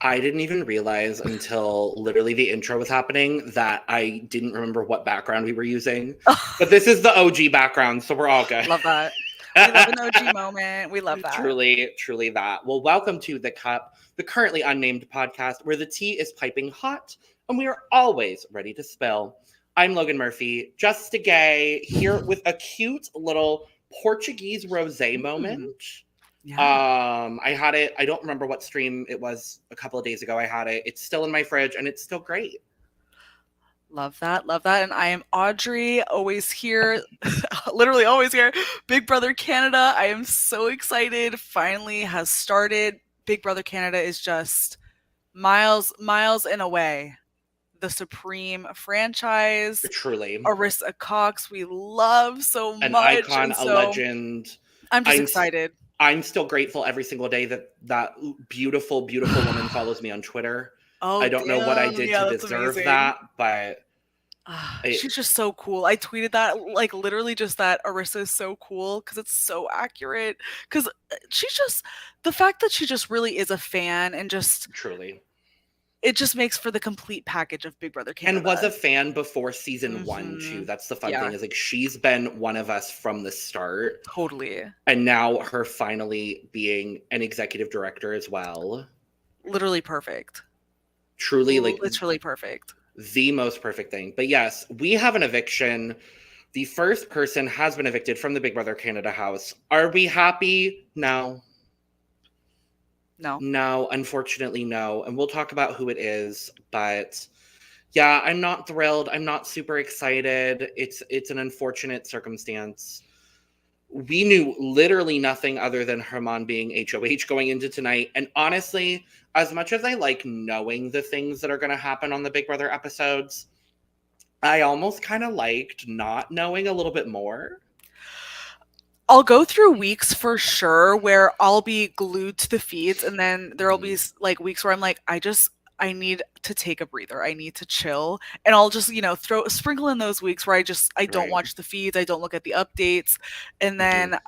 I didn't even realize until literally the intro was happening that I didn't remember what background we were using. But this is the OG background, so we're all good. Love that. We love an OG moment. We love that. Truly, truly that. Well, welcome to The Cup, the Currently Unnamed Podcast, where the tea is piping hot and we are always ready to spill. I'm Logan Murphy, just a gay, here with a cute little Portuguese rosé moment. Yeah. I had it, I don't remember what stream it was a couple of days ago. I had it. It's still in my fridge and it's still great. Love that. Love that. And I am Audrey, always here, literally always here. Big Brother Canada. I am so excited. Finally has started. Big Brother Canada is just miles and away. The supreme franchise. Truly. Arissa Cox, we love so much. An icon, a legend. I'm just excited. I'm still grateful every single day that beautiful, beautiful woman follows me on Twitter. I don't know what I did to deserve that, but she's just so cool. I tweeted that, like, literally just that Arissa is so cool because it's so accurate. Because she's just, the fact that she just really is a fan and just truly, it just makes for the complete package of Big Brother Canada. And was a fan before season 1 too. That's the fun thing, is like she's been one of us from the start. Totally. And now her finally being an executive director as well. Literally perfect. Truly, like literally perfect. The most perfect thing. But yes, we have an eviction. The first person has been evicted from the Big Brother Canada house. Are we happy? No. No, unfortunately, no. And we'll talk about who it is. But yeah, I'm not thrilled. I'm not super excited. It's an unfortunate circumstance. We knew literally nothing other than Herman being HOH going into tonight. And honestly, as much as I like knowing the things that are going to happen on the Big Brother episodes, I almost kind of liked not knowing a little bit more. I'll go through weeks for sure where I'll be glued to the feeds, and then there'll be like weeks where I'm like, I need to take a breather. I need to chill. And I'll just, sprinkle in those weeks where I don't watch the feeds. I don't look at the updates. And then,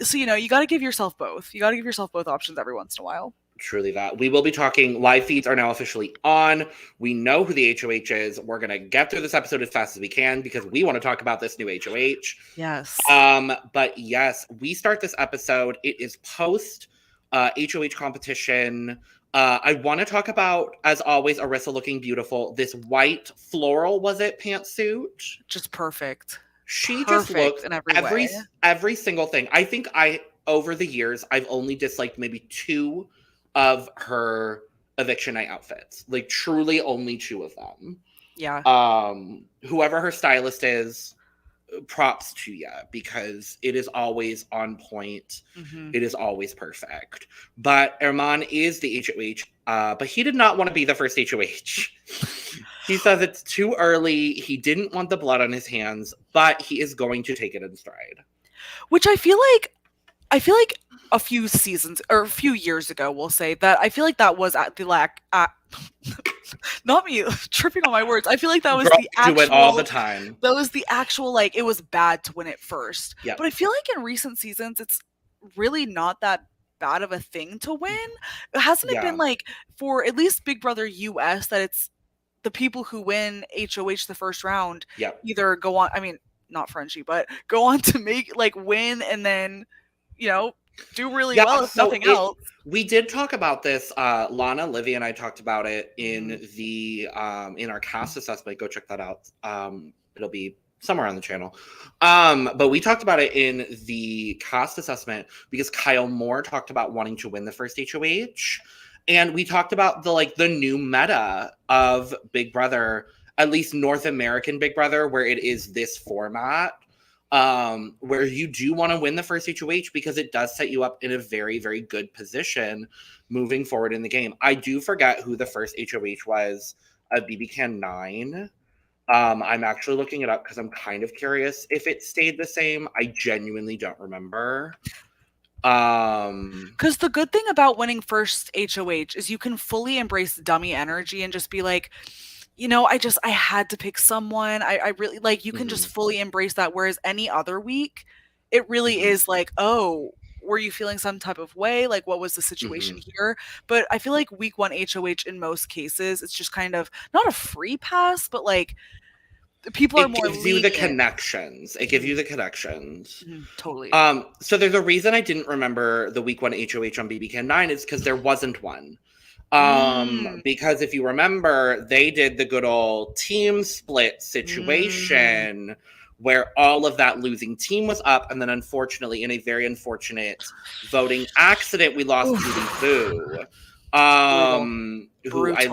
so, you got to give yourself both. You got to give yourself both options every once in a while. Truly that. We will be talking, live feeds are now officially on. We know who the HOH is. We're going to get through this episode as fast as we can because we want to talk about this new HOH. Yes. But yes, we start this episode. It is post HOH competition. I want to talk about, as always, Arissa looking beautiful. This white floral, was it, pantsuit? Just perfect. She just looked in every single thing. I think over the years, I've only disliked maybe 2 of her eviction night outfits. Like, truly only 2 of them. Yeah. Whoever her stylist is, props to you, because it is always on point. It is always perfect. But Herman is the HOH, but he did not want to be the first HOH. He says it's too early. He didn't want the blood on his hands, but he is going to take it in stride. Which I feel like a few seasons or a few years ago, we'll say that I feel like that was at the not me tripping on my words. I feel like that was the actual. Do it all the time. That was the actual, like, it was bad to win it first. Yeah. But I feel like in recent seasons, it's really not that bad of a thing to win. Hasn't it been like for at least Big Brother US that it's the people who win HOH the first round either go on, I mean, not Frenchie, but go on to win and then, do really well if nothing else. We did talk about this. Lana, Livy, and I talked about it in the in our cast assessment. Go check that out. It'll be somewhere on the channel. But we talked about it in the cast assessment because Kyle Moore talked about wanting to win the first HOH. And we talked about the new meta of Big Brother, at least North American Big Brother, where it is this format. Where you do want to win the first HOH because it does set you up in a very, very good position moving forward in the game. I do forget who the first HOH was of BB Can 9. I'm actually looking it up because I'm kind of curious if it stayed the same. I genuinely don't remember. Because the good thing about winning first HOH is you can fully embrace dummy energy and just be like, I had to pick someone. I really, you can just fully embrace that. Whereas any other week, it really is like, oh, were you feeling some type of way? Like, what was the situation here? But I feel like week 1 HOH in most cases, it's just kind of not a free pass, but like people are more lenient. It gives you the connections. Totally. So there's a reason I didn't remember the week 1 HOH on BB Can 9 is because there wasn't one. Because if you remember, they did the good old team split situation where all of that losing team was up, and then unfortunately, in a very unfortunate voting accident, we lost Judy Vu, who I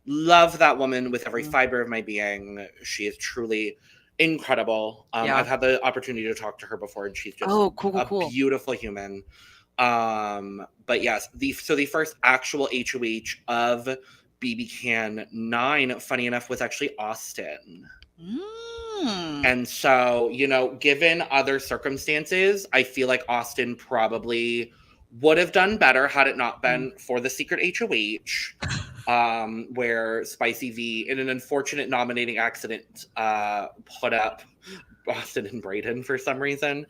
love that woman with every fiber of my being. She is truly incredible. I've had the opportunity to talk to her before, and she's just a beautiful human. But yes, the first actual HOH of BB Can 9, funny enough, was actually Austin. And so, you know, given other circumstances, I feel like Austin probably would have done better had it not been for the secret HOH, where Spicy V, in an unfortunate nominating accident, put up Austin and Brayden for some reason.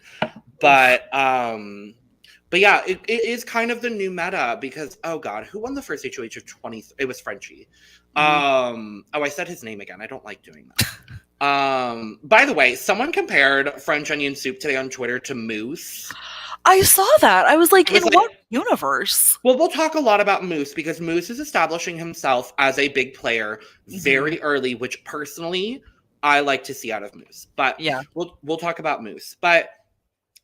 But yeah, it is kind of the new meta because, oh God, who won the first HOH of 20? It was Frenchie. I said his name again. I don't like doing that. By the way, someone compared French onion soup today on Twitter to Moose. I saw that. I was like, what universe? Well, we'll talk a lot about Moose because Moose is establishing himself as a big player very early, which personally I like to see out of Moose. But yeah, we'll talk about Moose. But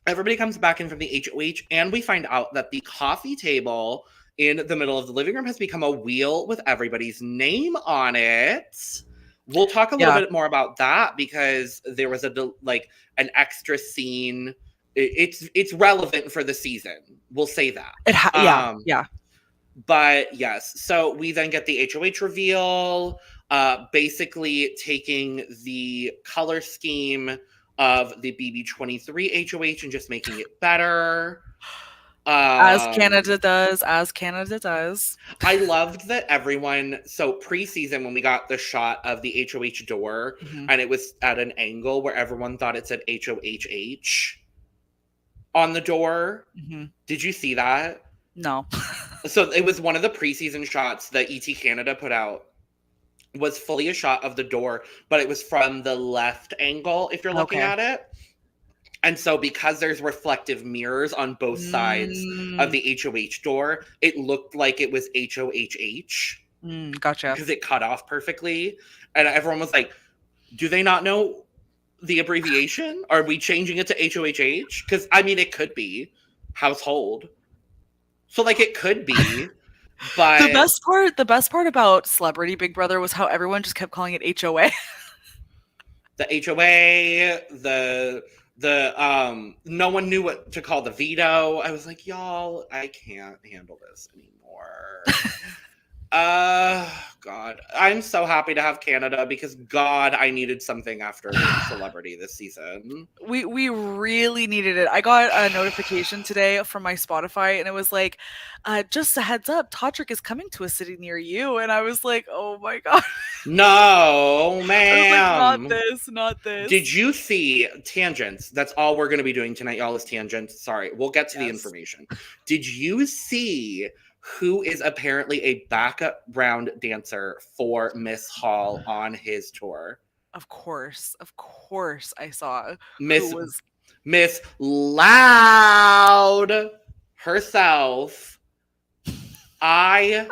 everybody comes back in from the HOH, and we find out that the coffee table in the middle of the living room has become a wheel with everybody's name on it. We'll talk a little bit more about that because there was an extra scene. It's relevant for the season. We'll say that. But yes, so we then get the HOH reveal, basically taking the color scheme of the BB23 HOH and just making it better. As Canada does. I loved that everyone, so preseason when we got the shot of the HOH door and it was at an angle where everyone thought it said HOHH on the door. Did you see that? No. So it was one of the preseason shots that ET Canada put out, was fully a shot of the door, but it was from the left angle if you're looking at it. And so because there's reflective mirrors on both sides of the HOH door, it looked like it was HOHH. Gotcha. Because it cut off perfectly. And everyone was like, do they not know the abbreviation? Are we changing it to HOHH? Because, I mean, it could be household. So, like, it could be. But the best part about Celebrity Big Brother was how everyone just kept calling it HOA. The HOA, no one knew what to call the veto. I was like, y'all, I can't handle this anymore. God, I'm so happy to have Canada because God, I needed something after Celebrity this season. We really needed it. I got a notification today from my Spotify and it was like, just a heads up, Todrick is coming to a city near you. And I was like, oh my God. No, ma'am. Like, not this. Did you see tangents? That's all we're going to be doing tonight, y'all, is tangents. Sorry, we'll get to the information. Did you see who is apparently a background dancer for Miss Hall on his tour? Of course, I saw Miss Loud herself. Oh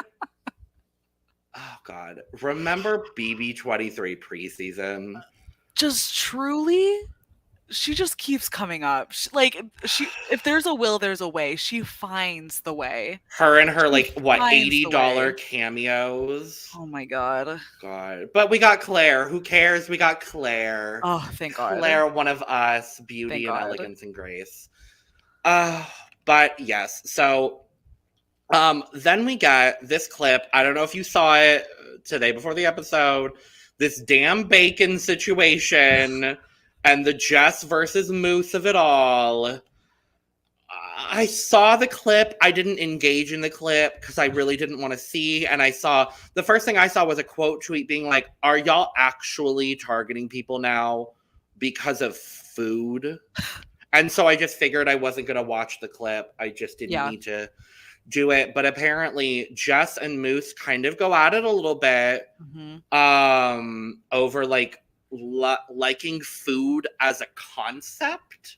God, remember BB23 preseason? Just truly, she just keeps coming up. If there's a will, there's a way. She finds the way. Her and her $80 cameos. Oh my God. But we got Claire. Who cares? We got Claire. Oh, thank God. Claire, one of us, beauty and elegance and grace. But yes, so then we got this clip. I don't know if you saw it today before the episode. This damn bacon situation. And the Jess versus Moose of it all. I saw the clip. I didn't engage in the clip because I really didn't want to see. And the first thing I saw was a quote tweet being like, are y'all actually targeting people now because of food? And so I just figured I wasn't going to watch the clip. I just didn't need to do it. But apparently Jess and Moose kind of go at it a little bit over like liking food as a concept.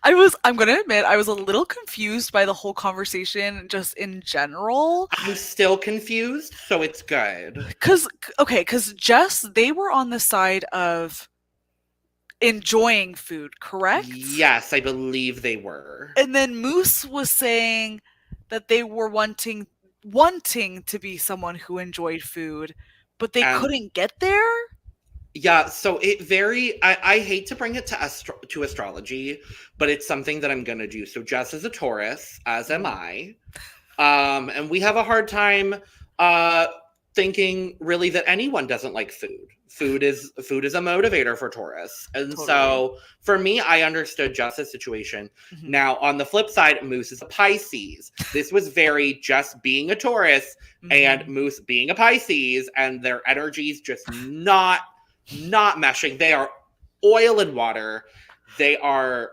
I'm going to admit, I was a little confused by the whole conversation just in general. I'm still confused, so it's good. Because Jess, they were on the side of enjoying food, correct? Yes, I believe they were. And then Moose was saying that they were wanting to be someone who enjoyed food, but they couldn't get there? Yeah, so I hate to bring it to astrology, but it's something that I'm going to do. So Jess is a Taurus, as am I. And we have a hard time thinking really that anyone doesn't like food. Food is a motivator for Taurus. And so for me, I understood Jess's situation. Now, on the flip side, Moose is a Pisces. This was very just being a Taurus and Moose being a Pisces, and their energies just not meshing. They are oil and water. They are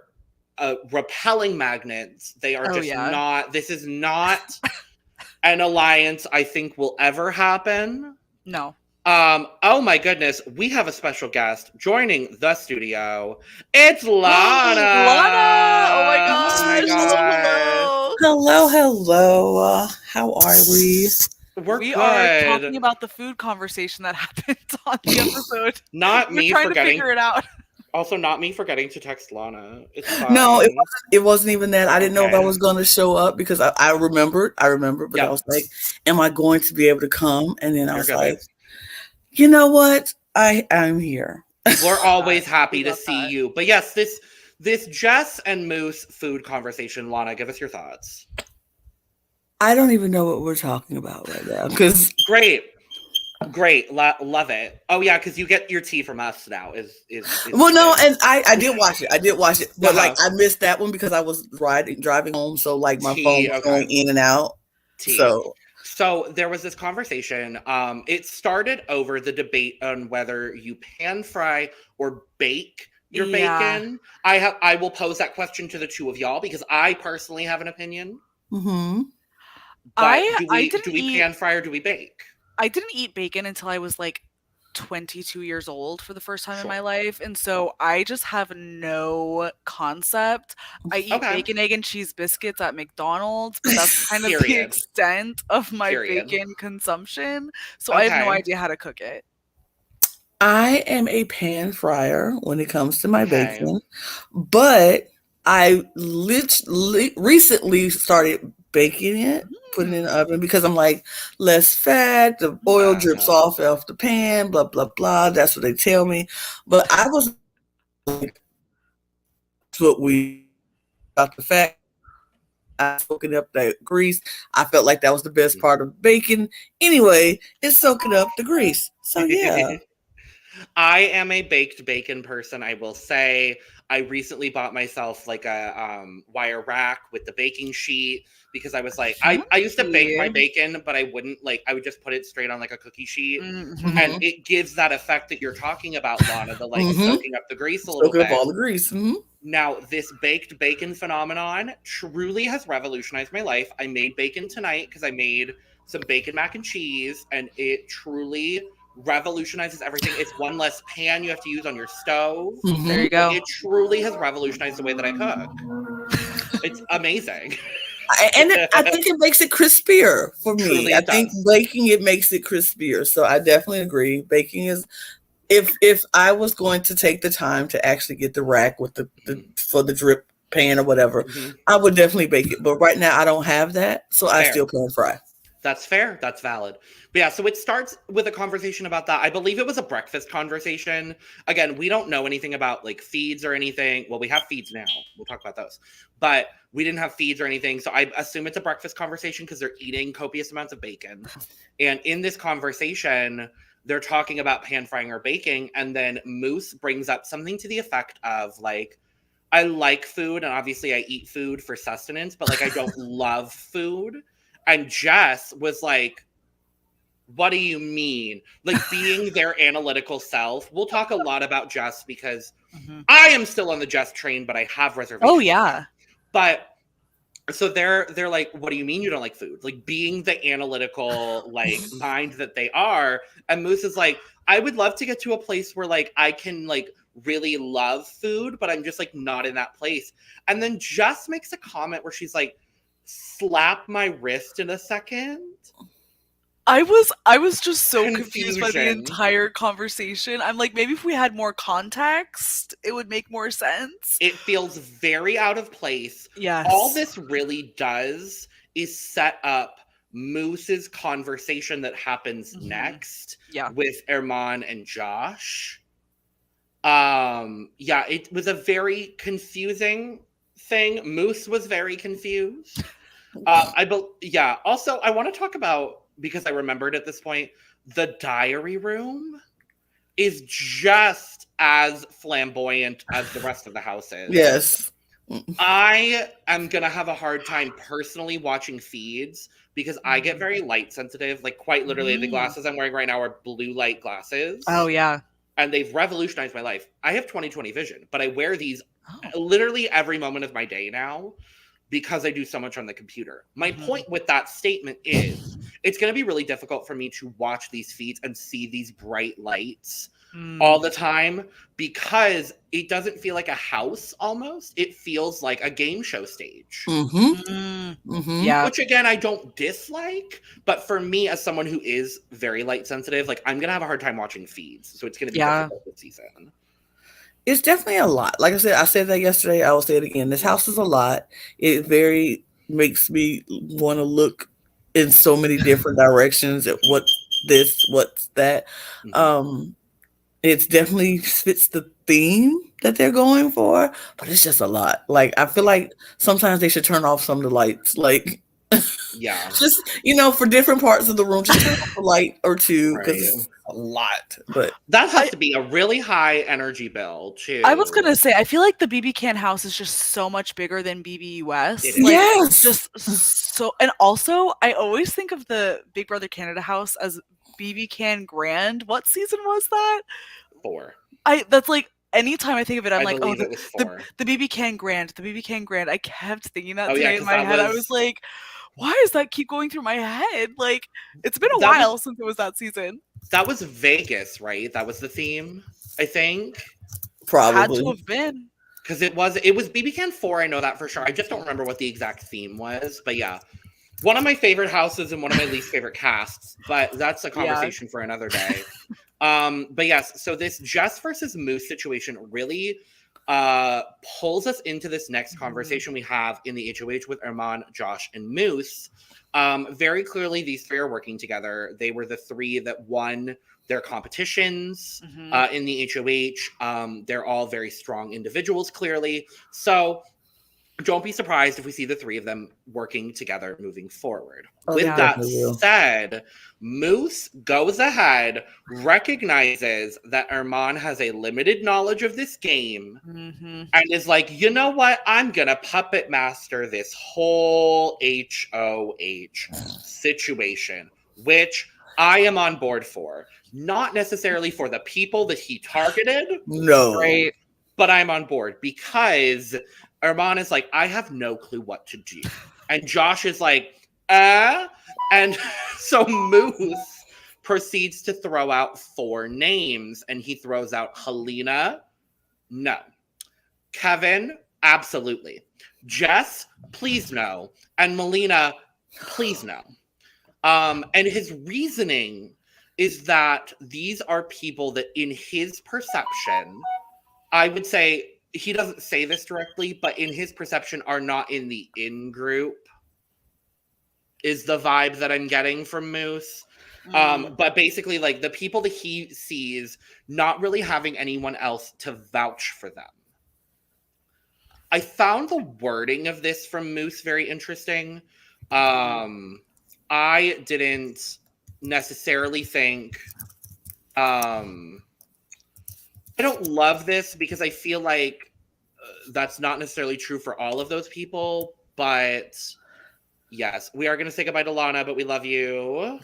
repelling magnets. They are not. This is not an alliance I think will ever happen. No. Oh my goodness, we have a special guest joining the studio. It's Lana. Lana! Oh my gosh. Hello. How are we? We are talking about the food conversation that happened on the episode. Not me trying forgetting to figure it out. Also, not me forgetting to text Lana. It's fine. No, it wasn't even that. I didn't know if I was going to show up because I remembered, but I was like, am I going to be able to come? And then I was like, you know what? I'm here. We're always happy to see you. But yes, this Jess and Moose food conversation, Lana, give us your thoughts. I don't even know what we're talking about right now. Great. Love it. Oh yeah, because you get your tea from us now. Is well, no, and I did watch it, but like I missed that one because I was driving home, so like my phone was going in and out. So there was this conversation. It started over the debate on whether you pan fry or bake your bacon. I will pose that question to the two of y'all because I personally have an opinion. But do we pan fry or do we bake? I didn't eat bacon until I was like 22 years old for the first time in my life. And so I just have no concept. I eat bacon, egg, and cheese biscuits at McDonald's, but that's kind of the extent of my bacon consumption. So I have no idea how to cook it. I am a pan fryer when it comes to my bacon, but I recently started baking it, putting it in the oven because I'm like, less fat, the oil drips off the pan, blah, blah, blah. That's what they tell me. But I was like, that's what we got the fact. I soaking up the grease. I felt like that was the best part of bacon. Anyway, it's soaking up the grease. So yeah. I am a baked bacon person. I will say I recently bought myself like a wire rack with the baking sheet because I was like, I used to bake my bacon, but I wouldn't I would just put it straight on like a cookie sheet. And it gives that effect that you're talking about, Lana, the soaking up the grease a little bit. Soaking up all the grease. Now, this baked bacon phenomenon truly has revolutionized my life. I made bacon tonight because I made some bacon mac and cheese, and it truly revolutionizes everything. It's one less pan you have to use on your stove. There you go. It truly has revolutionized the way that I cook. It's amazing. And I think it makes it crispier for me. Truly I think baking it makes it crispier. So I definitely agree. Baking is, if I was going to take the time to actually get the rack with the for the drip pan or whatever, I would definitely bake it. But right now I don't have that, so I still pan fry. That's fair. That's valid. But yeah, so it starts with a conversation about that. I believe it was a breakfast conversation. Again, we don't know anything about like feeds or anything. Well, we have feeds now. We'll talk about those. But we didn't have feeds or anything. So I assume it's a breakfast conversation because they're eating copious amounts of bacon. And in this conversation, they're talking about pan frying or baking. And then Moose brings up something to the effect of like, I like food and obviously I eat food for sustenance, but like I don't love food. And Jess was like, what do you mean? Like being their analytical self. We'll talk a lot about Jess because I am still on the Jess train, but I have reservations. Oh yeah. But so they're like, what do you mean you don't like food? Like being the analytical like mind that they are. And Moose is like, I would love to get to a place where like I can like really love food, but I'm just like not in that place. And then Jess makes a comment where she's like, slap my wrist in a second. I was just so confused by the Confusion. entire conversation. I'm like, maybe if we had more context, it would make more sense. It feels very out of place. Yes. All this really does is set up Moose's conversation that happens next with Herman and Josh. Yeah, it was a very confusing thing. Moose was very confused. Also, I want to talk about, because I remembered at this point, the diary room is just as flamboyant as the rest of the house is. Yes. I am going to have a hard time personally watching feeds because I get very light sensitive. Like quite literally, the glasses I'm wearing right now are blue light glasses. Oh, yeah. And they've revolutionized my life. I have 20/20 vision, but I wear these literally every moment of my day now because I do so much on the computer. My point with that statement is it's going to be really difficult for me to watch these feeds and see these bright lights all the time because it doesn't feel like a house almost. It feels like a game show stage. Yeah. Which again, I don't dislike, but for me as someone who is very light sensitive, like I'm going to have a hard time watching feeds. So it's going to be difficult this season. It's definitely a lot. Like I said that yesterday. I will say it again. This house is a lot. It very makes me want to look in so many different directions at what's this, what's that. It definitely fits the theme that they're going for, but it's just a lot. Like I feel like sometimes they should turn off some of the lights. Like just for different parts of the room, just turn off a light or two because it's a lot. But that has to be a really high energy bill too. I was gonna say, I feel like the BB Can house is just so much bigger than BBUS. Yes, just so. And also, I always think of the Big Brother Canada house as BB Can Grand. What season was that? 4. That's like anytime I think of it, I'm like, oh, the BB Can Grand, the BB Can Grand. I kept thinking that today in my head. I was like, why does that keep going through my head? Like, it's been a while since it was that season. That was Vegas, right? That was the theme, I think. Probably had to have been. Because it was BB Can 4, I know that for sure. I just don't remember what the exact theme was. But yeah. One of my favorite houses and one of my least favorite casts. But that's a conversation for another day. But yes, so this Jess versus Moose situation really pulls us into this next conversation we have in the HOH with Herman, Josh, and Moose. Very clearly, these three are working together. They were the three that won their competitions in the HOH. They're all very strong individuals, clearly. So don't be surprised if we see the three of them working together moving forward. With that said, Moose goes ahead, recognizes that Herman has a limited knowledge of this game, and is like, you know what? I'm going to puppet master this whole HOH situation, which I am on board for. Not necessarily for the people that he targeted. No. Right? But I'm on board because Herman is like, I have no clue what to do. And Josh is like, And so Moose proceeds to throw out 4 names. And he throws out Helena. No. Kevin, absolutely. Jess, please no. And Molina, please no. And his reasoning is that these are people that in his perception, I would say, he doesn't say this directly, but in his perception are not in the in-group, is the vibe that I'm getting from Moose. But basically, like, the people that he sees not really having anyone else to vouch for them. I found the wording of this from Moose very interesting. I didn't necessarily think... I don't love this because I feel like that's not necessarily true for all of those people, but Yes, we are going to say goodbye to Lana, but we love you.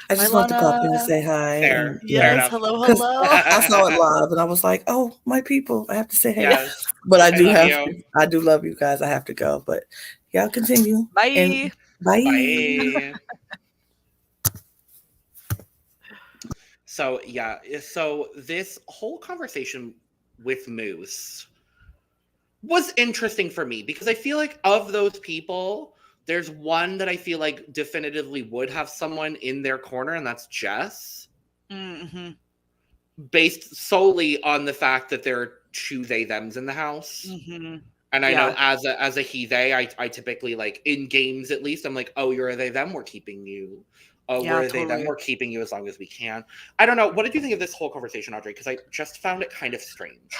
I just Bye, want to pop in and Lana. say hi. Fair. And, Fair Yes, enough. hello, Because hello. I saw it live and I was like, oh, my people, I have to say hey. Yes. But I do love have you. to. I do love you guys. I have to go. But y'all continue. Bye. And bye. Bye. So, yeah. So, this whole conversation with Moose was interesting for me because I feel like of those people, there's one that I feel like definitively would have someone in their corner, and that's Jess. Mm-hmm. Based solely on the fact that there are two they thems in the house. Mm-hmm. And I know as a he they, I typically like in games at least, I'm like, oh, you're a they them, we're keeping you. Oh, Yeah, we're a they them, we're keeping you as long as we can. I don't know. What did you think of this whole conversation, Audrey? Because I just found it kind of strange.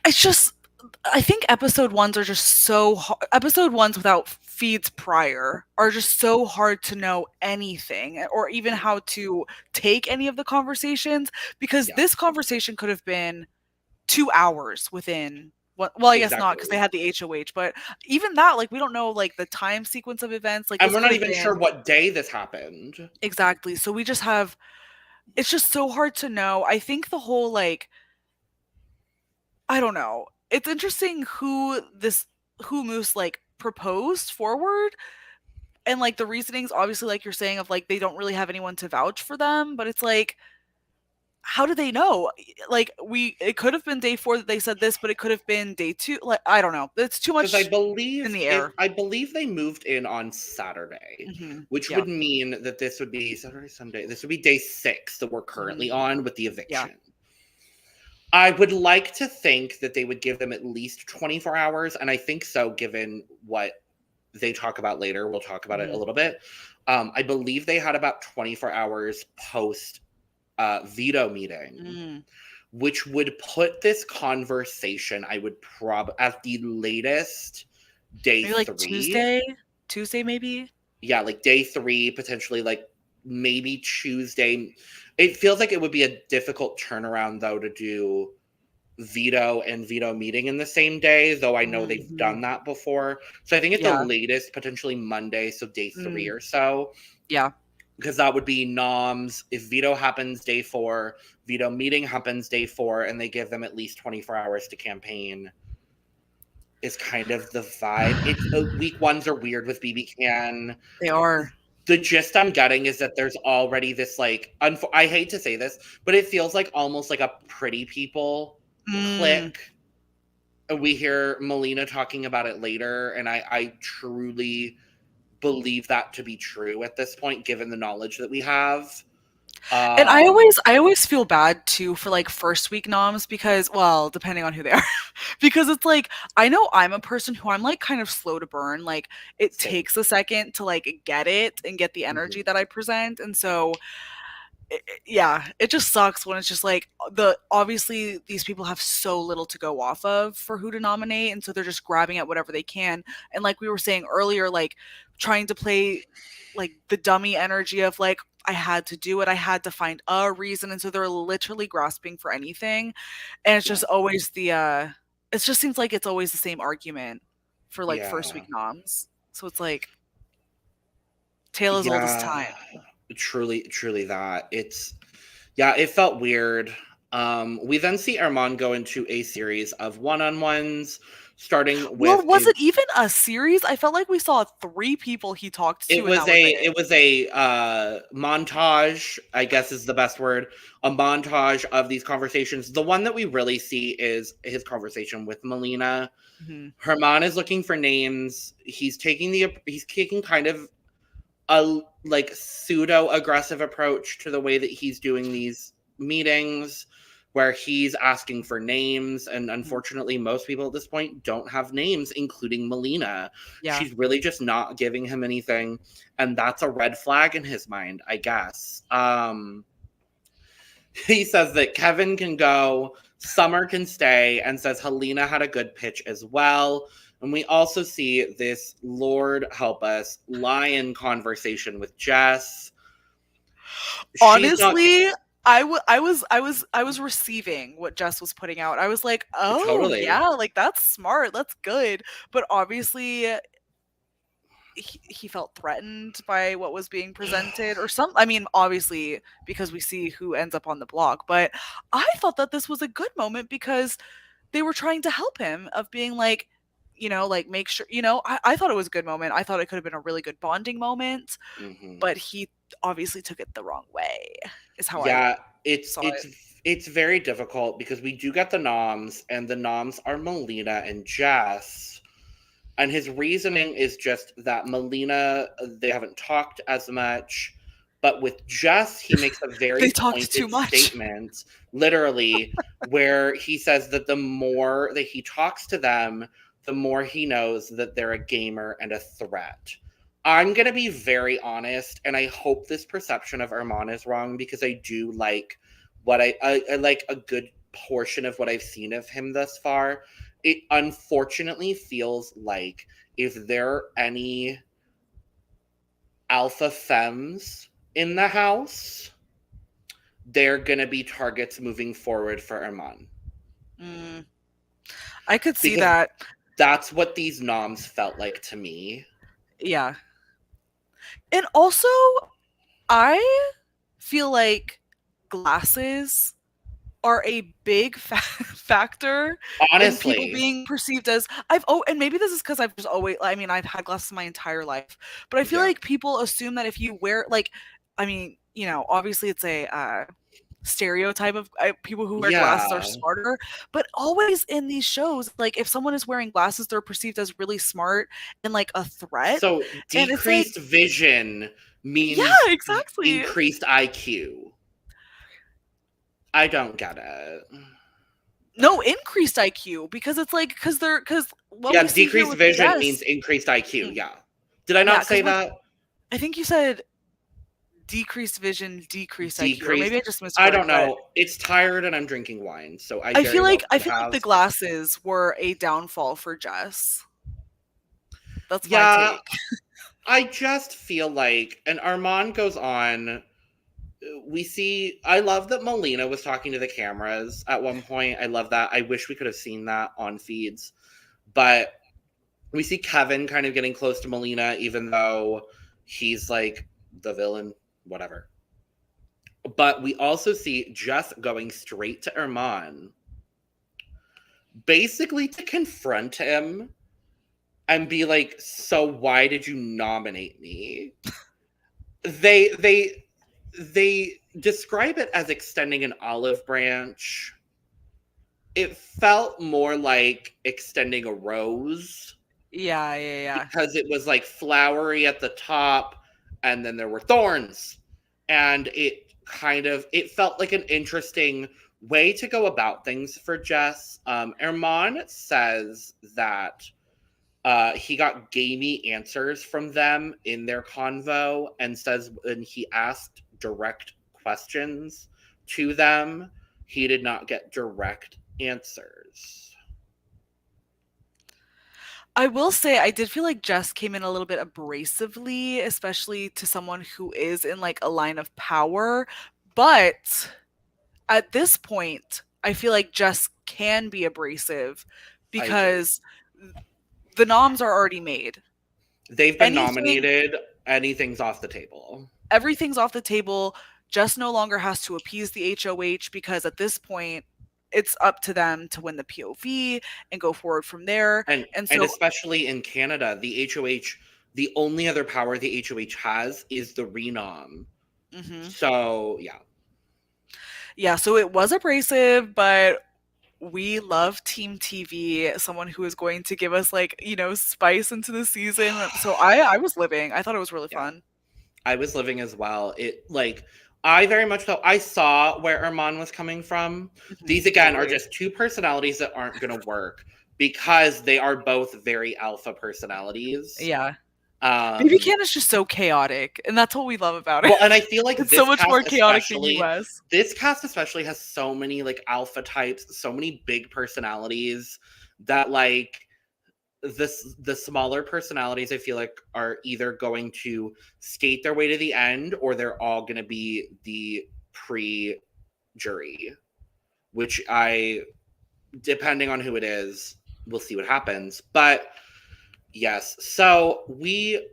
It's just, I think episode ones are just so hard. Episode ones without feeds prior are just so hard to know anything or even how to take any of the conversations, because this conversation could have been 2 hours within. Well, I guess not, because they had the HOH, but even that, like, we don't know, like, the time sequence of events. Like, and we're not even sure what day this happened. Exactly. So we just have, it's just so hard to know. I think the whole, like, I don't know. It's interesting who Moose, like, proposed forward. And, like, the reasonings, obviously, like you're saying, of, like, they don't really have anyone to vouch for them. But it's like, how do they know? Like, it could have been day 4 that they said this, but it could have been day 2. Like, I don't know. It's too much I believe in the air. I believe they moved in on Saturday, which would mean that this would be Saturday, Sunday. This would be day 6 that we're currently on with the eviction. I would like to think that they would give them at least 24 hours, and I think so, given what they talk about later. We'll talk about it a little bit. I believe they had about 24 hours post veto meeting, which would put this conversation, I would at the latest day maybe 3. Tuesday maybe? Yeah, like day 3, potentially like maybe Tuesday. It feels like it would be a difficult turnaround, though, to do veto and veto meeting in the same day, though I know they've done that before. So I think at the latest, potentially Monday, so day 3 or so. Yeah. Because that would be noms. If veto happens day 4, veto meeting happens day 4, and they give them at least 24 hours to campaign, is kind of the vibe. Week 1s are weird with BB Can. They are. The gist I'm getting is that there's already this, like, I hate to say this, but it feels like almost like a Pretty People clique. We hear Molina talking about it later, and I truly believe that to be true at this point, given the knowledge that we have. And I always feel bad too for, like, first week noms, because, well, depending on who they are, because it's like, I know I'm a person who I'm, like, kind of slow to burn. Like, it takes a second to, like, get it and get the energy that I present. And so, it just sucks when it's just like, obviously these people have so little to go off of for who to nominate. And so they're just grabbing at whatever they can. And like we were saying earlier, like, trying to play, like, the dummy energy of, like, I had to do it. I had to find a reason. And so they're literally grasping for anything. And it's just always it just seems like it's always the same argument for, like, first week noms. So it's like, tale as old as time. Truly that. It felt weird. We then see Armand go into a series of one-on-ones, starting with. Well, was it even a series? I felt like we saw 3 people he talked to. It was a montage, I guess is the best word. A montage of these conversations. The one that we really see is his conversation with Molina. Armand is looking for names. He's taking kind of a, like, pseudo aggressive approach to the way that he's doing these meetings, where he's asking for names, and unfortunately most people at this point don't have names, including Molina. She's really just not giving him anything, and that's a red flag in his mind, I guess. He says that Kevin can go, Summer can stay, and says Helena had a good pitch as well. And we also see this, Lord help us, lion conversation with Jess. Honestly, I was receiving what Jess was putting out. I was like, oh, yeah, like, that's smart, that's good. But obviously, he felt threatened by what was being presented or some, I mean, obviously because we see who ends up on the block, but I thought that this was a good moment because they were trying to help him of being like, like make sure, I thought it was a good moment. I thought it could have been a really good bonding moment, but he obviously took it the wrong way is how I saw it. It's very difficult because we do get the noms, and the noms are Molina and Jess. And his reasoning is just that Molina, they haven't talked as much. But with Jess, he makes a very pointed statement, literally, where he says that the more that he talks to them, the more he knows that they're a gamer and a threat. I'm going to be very honest, and I hope this perception of Armand is wrong, because I do like what I like a good portion of what I've seen of him thus far. It unfortunately feels like if there are any alpha femmes in the house, they're going to be targets moving forward for Armand. I could see that. That's what these noms felt like to me. Yeah. And also, I feel like glasses are a big factor honestly in people being perceived as and maybe this is because I've just always, I mean, I've had glasses my entire life, but I feel like people assume that if you wear, like, I mean, obviously it's a stereotype of people who wear glasses are smarter, but always in these shows, like, if someone is wearing glasses, they're perceived as really smart and like a threat. So decreased vision means exactly increased IQ. I don't get it. No, increased IQ, because it's like, because decreased vision means increased IQ. Yeah. Did I not say that? I think you said decreased vision, decreased IQ. Or maybe I just misheard. I don't know. It's tired and I'm drinking wine, so I feel like the glasses were a downfall for Jess. That's my take. I just feel like, and Armand goes on. I love that Molina was talking to the cameras at one point. I love that. I wish we could have seen that on feeds. But we see Kevin kind of getting close to Molina, even though he's like the villain, whatever. But we also see Jess going straight to Armand, basically to confront him and be like, so why did you nominate me? They describe it as extending an olive branch. It felt more like extending a rose. Yeah. Because it was like flowery at the top, and then there were thorns. And it felt like an interesting way to go about things for Jess. Armand says that he got gamey answers from them in their convo, and says when he asked direct questions to them, he did not get direct answers. I will say I did feel like Jess came in a little bit abrasively, especially to someone who is in like a line of power. But at this point, I feel like Jess can be abrasive because the noms are already made. They've been nominated. Anything's off the table. Everything's off the table. Jess no longer has to appease the HOH, because at this point, it's up to them to win the POV and go forward from there. And especially in Canada, the HOH, the only other power the HOH has is the renom. Mm-hmm. So, yeah. Yeah, so it was abrasive, but we love Team TV, someone who is going to give us, like, spice into the season. So I was living. I thought it was really fun. I was living as well. I very much felt I saw where Armand was coming from. Mm-hmm. These, again, are just two personalities that aren't going to work because they are both very alpha personalities. Yeah. Baby Can is just so chaotic, and that's what we love about it. Well, and I feel like it's so much more chaotic than US. This cast especially has so many like alpha types, so many big personalities that like the smaller personalities I feel like are either going to skate their way to the end, or they're all going to be the pre-jury, which depending on who it is, we'll see what happens. But yes, so we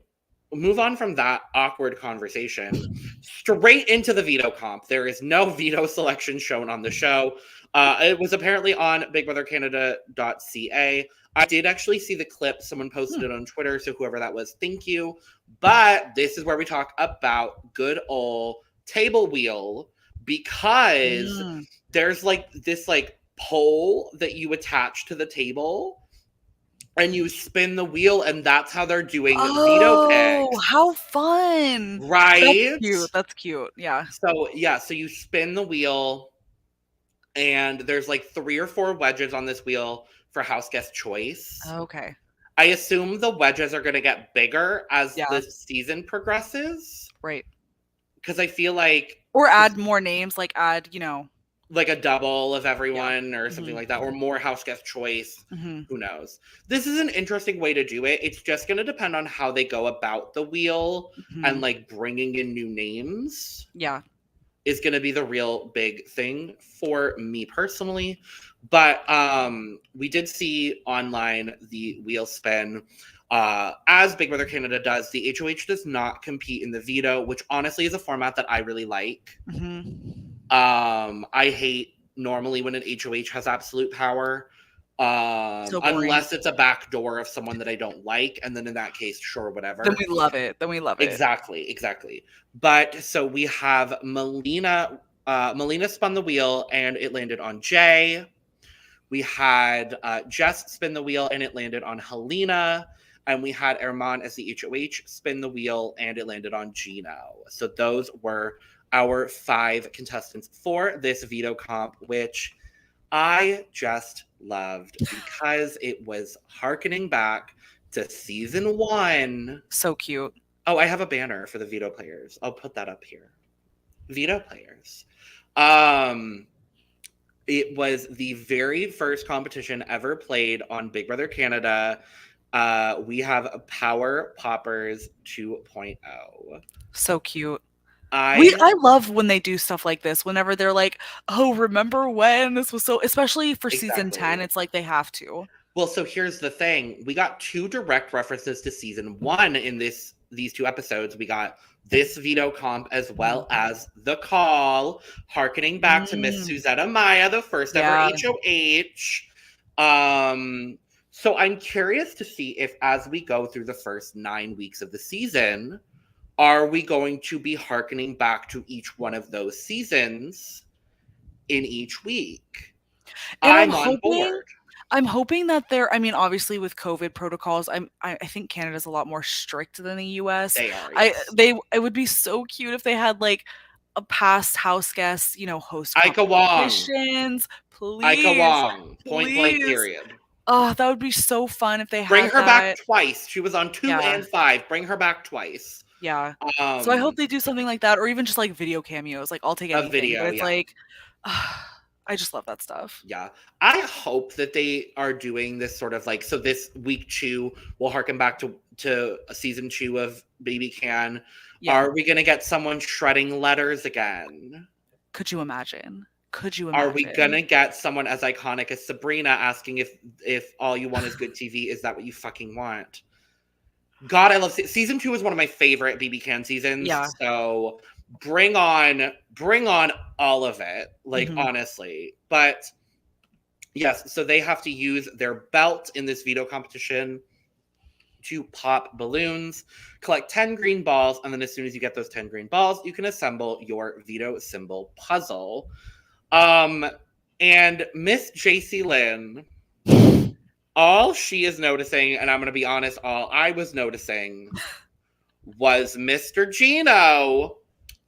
move on from that awkward conversation straight into the veto comp. There is no veto selection shown on the show. It was apparently on BigBrotherCanada.ca. I did actually see the clip. Someone posted it on Twitter, so whoever that was, thank you. But this is where we talk about good old table wheel, because there's like this like pole that you attach to the table and you spin the wheel, and that's how they're doing veto picks. Oh, how fun. Right? That's cute. Yeah. So you spin the wheel, and there's like 3 or 4 wedges on this wheel for house guest choice. Okay. I assume the wedges are going to get bigger as the season progresses. Right. Because I feel like... Or add more names, like add, like a double of everyone or something like that, or more house guest choice. Who knows? This is an interesting way to do it. It's just going to depend on how they go about the wheel and like bringing in new names. Yeah. Is going to be the real big thing for me personally. But we did see online the wheel spin. As Big Brother Canada does, the HOH does not compete in the veto, which honestly is a format that I really like. I hate normally when an HOH has absolute power, unless it's a backdoor of someone that I don't like, and then in that case, sure, whatever. Then we love it. Exactly. But so we have Molina. Molina spun the wheel and it landed on Jay. We had Jess spin the wheel and it landed on Helena. And we had Herman as the HOH spin the wheel and it landed on Gino. So those were our 5 contestants for this veto comp, which I just loved because it was hearkening back to season 1. So cute. Oh, I have a banner for the veto players. I'll put that up here. Veto players. It was the very first competition ever played on Big Brother Canada. We have Power Poppers 2.0. So cute. I love when they do stuff like this. Whenever they're like, "Oh, remember when this was so?" Especially for season 10, it's like they have to. Well, so here's the thing: we got 2 direct references to season 1 in these 2 episodes. We got this veto comp as well as the call, harkening back to Miss Suzetta Maya, the first ever HOH. So I'm curious to see if, as we go through the first 9 weeks of the season, are we going to be hearkening back to each one of those seasons in each week? I'm on board. I'm hoping that obviously with COVID protocols, I think Canada's a lot more strict than the US. They are. Yes. It would be so cute if they had like a past house guest, host competitions. Please. Ika Wong. Point blank period. Oh, that would be so fun if they had Bring her back twice. She was on 2 and 5. Bring her back twice. Yeah. So I hope they do something like that, or even just like video cameos. Like I'll take anything. But it's like, I just love that stuff. Yeah. I hope that they are doing this sort of like, so this week 2 will harken back to season 2 of Baby Can. Yeah. Are we going to get someone shredding letters again? Could you imagine? Are we going to get someone as iconic as Sabrina asking if all you want is good TV? Is that what you fucking want? God, I love season 2 is one of my favorite BB Can seasons. Yeah. So bring on all of it, like honestly. But yes, so they have to use their belt in this veto competition to pop balloons, collect 10 green balls, and then as soon as you get those 10 green balls, you can assemble your veto symbol puzzle. And Miss JC Lynn, all she is noticing, and I'm going to be honest, all I was noticing was Mr. Gino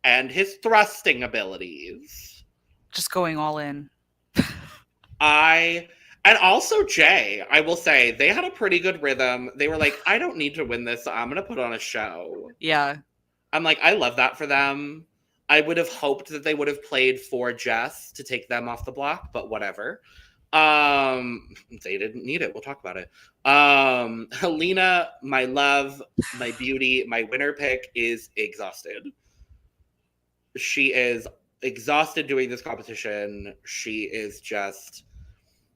and his thrusting abilities. Just going all in. And also Jay, I will say, they had a pretty good rhythm. They were like, I don't need to win this, so I'm going to put on a show. Yeah. I'm like, I love that for them. I would have hoped that they would have played for Jess to take them off the block, but whatever. They didn't need it. We'll talk about it. Helena, my love, my beauty, my winner pick, is exhausted. She is exhausted doing this competition. She is just,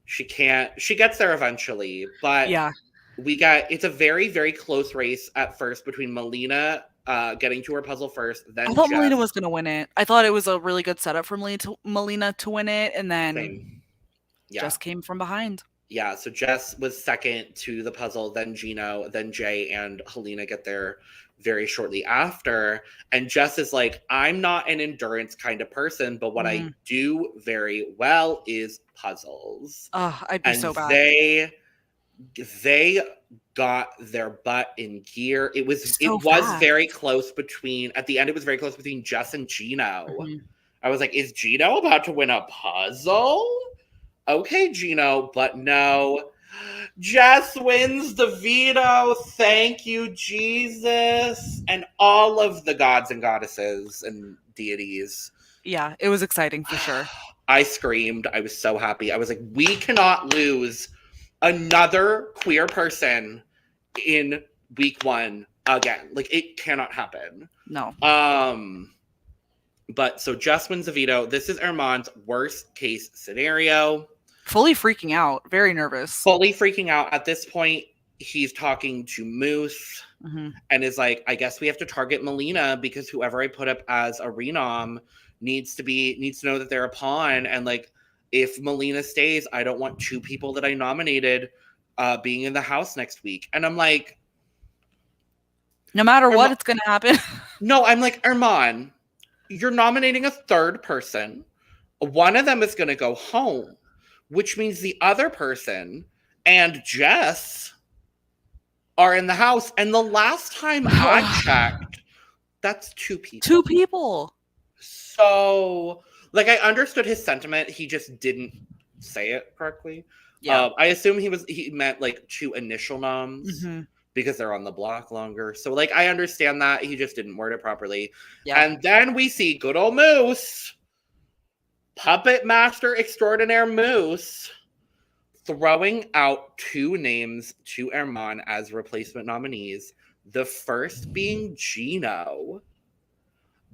she gets there eventually, but yeah. it's a very, very close race at first between Molina getting to her puzzle first, then I thought Jess. Molina was going to win it. I thought it was a really good setup for Molina to win it, and then Jess came from behind. Yeah, so Jess was second to the puzzle, then Gino, then Jay and Helena get there very shortly after. And Jess is like, I'm not an endurance kind of person, but what I do very well is puzzles. Oh, I'd be so bad. They got their butt in gear. It was very close between, at the end, it was very close between Jess and Gino. I was like, is Gino about to win a puzzle? Okay, Gino, but no. Jess wins the veto. Thank you, Jesus. And all of the gods and goddesses and deities. Yeah, it was exciting for sure. I screamed. I was so happy. I was like, we cannot lose another queer person in week 1 again. Like, it cannot happen. No. But so Jess wins the veto. This is Armand's worst case scenario. Fully freaking out. Very nervous. Fully freaking out. At this point, he's talking to Moose and is like, I guess we have to target Molina because whoever I put up as a renom needs to know that they're a pawn. And like, if Molina stays, I don't want 2 people that I nominated being in the house next week. And I'm like, no matter what, it's going to happen. No, I'm like, Armand, you're nominating a 3rd person. One of them is going to go home, which means the other person and Jess are in the house. And the last time I checked, that's 2 people. 2 people. So, like, I understood his sentiment. He just didn't say it correctly. Yeah. I assume he meant like 2 initial noms because they're on the block longer. So, like, I understand that. He just didn't word it properly. Yeah. And then we see good old Moose, puppet master extraordinaire Moose, throwing out 2 names to Armand as replacement nominees. The first being Gino,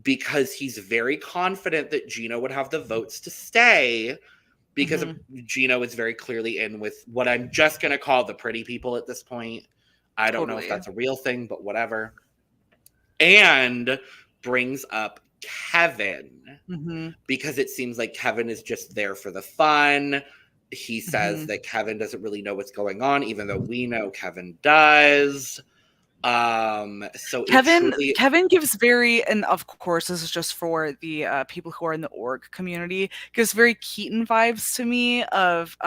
because he's very confident that Gino would have the votes to stay, because Gino is very clearly in with what I'm just going to call the pretty people at this point. I don't know if that's a real thing, but whatever. And brings up Kevin, because it seems like Kevin is just there for the fun. He says that Kevin doesn't really know what's going on, even though we know Kevin does. So Kevin gives very, and of course this is just for the people who are in the org community, gives very Keaton vibes to me of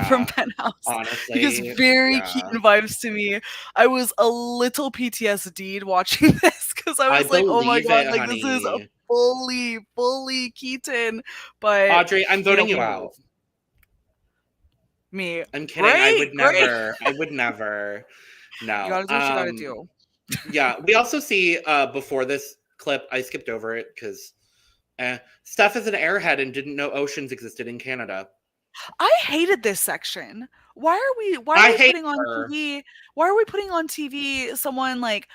from Penthouse. Honestly, he gives very Keaton vibes to me. I was a little PTSD'd watching this because I was like, oh my god, like honey. This is a fully Keaton. But Audrey, I'm voting you out. Me. I'm kidding. I would never. No. You gotta do what you gotta do. Yeah. We also see before this clip, I skipped over it because Steph is an airhead and didn't know oceans existed in Canada. I hated this section. Why are we putting on TV? Why are we putting on TV someone like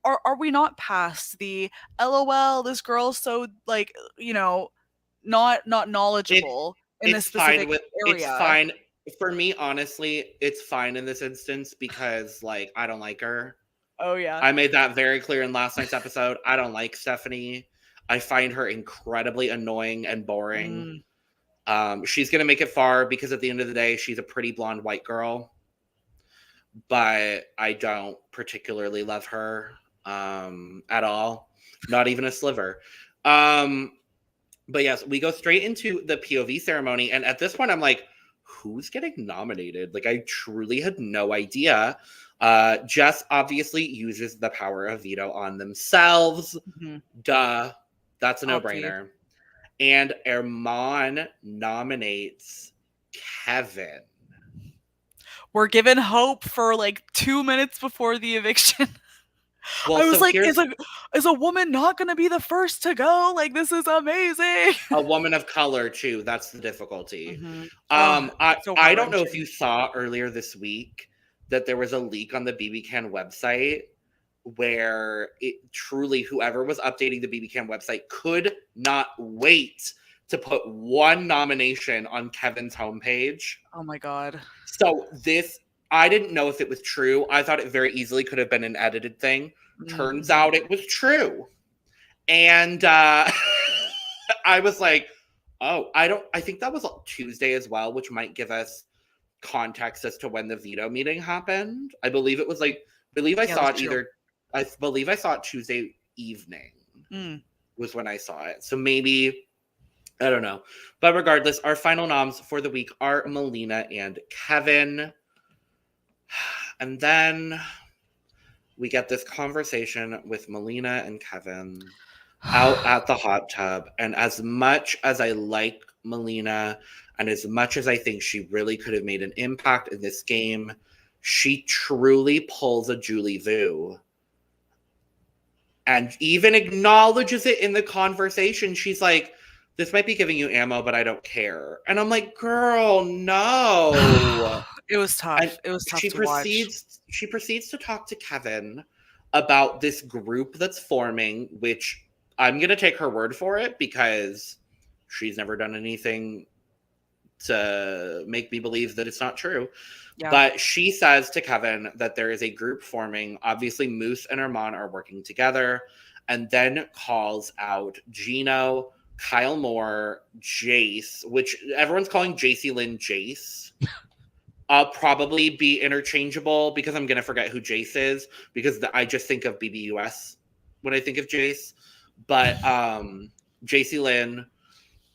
are we not past the LOL, this girl's so like, not knowledgeable in this specific area. It's fine. For me, honestly, it's fine in this instance because, like, I don't like her. Oh, yeah. I made that very clear in last night's episode. I don't like Stephanie. I find her incredibly annoying and boring. She's going to make it far because at the end of the day, she's a pretty blonde white girl. But I don't particularly love her at all. Not even a sliver. But yes, we go straight into the POV ceremony. And at this point, I'm like, who's getting nominated? Like, I truly had no idea. Jess obviously uses the power of veto on themselves. Duh. That's a no-brainer. And Armand nominates Kevin. We're given hope for like 2 minutes before the eviction. Well, I was like, is a woman not going to be the first to go? Like, this is amazing. A woman of color, too. That's the difficulty. I don't know if you saw earlier this week that there was a leak on the BBCan website where it truly, whoever was updating the BBCan website could not wait to put one nomination on Kevin's homepage. Oh, my God. So this I didn't know if it was true. I thought it very easily could have been an edited thing. Turns out it was true. And I was like, oh, I think that was Tuesday as well, which might give us context as to when the veto meeting happened. I believe it was I believe I saw it Tuesday evening was when I saw it. So maybe, I don't know. But regardless, our final noms for the week are Molina and Kevin. And then we get this conversation with Molina and Kevin out at the hot tub. And as much as I like Molina and as much as I think she really could have made an impact in this game, she truly pulls a Julie Vu. And even acknowledges it in the conversation. She's like, this might be giving you ammo, but I don't care. And I'm like, girl, no. It was tough. And it was tough she to watch. She proceeds to talk to Kevin about this group that's forming, which I'm going to take her word for it because she's never done anything to make me believe that it's not true. Yeah. But she says to Kevin that there is a group forming. Obviously, Moose and Armand are working together, and then calls out Gino, Kyle Moore, Jace, which everyone's calling JC Lynn Jace. I'll probably be interchangeable because I'm going to forget who Jace is because I just think of BBUS when I think of Jace. But JC Lynn,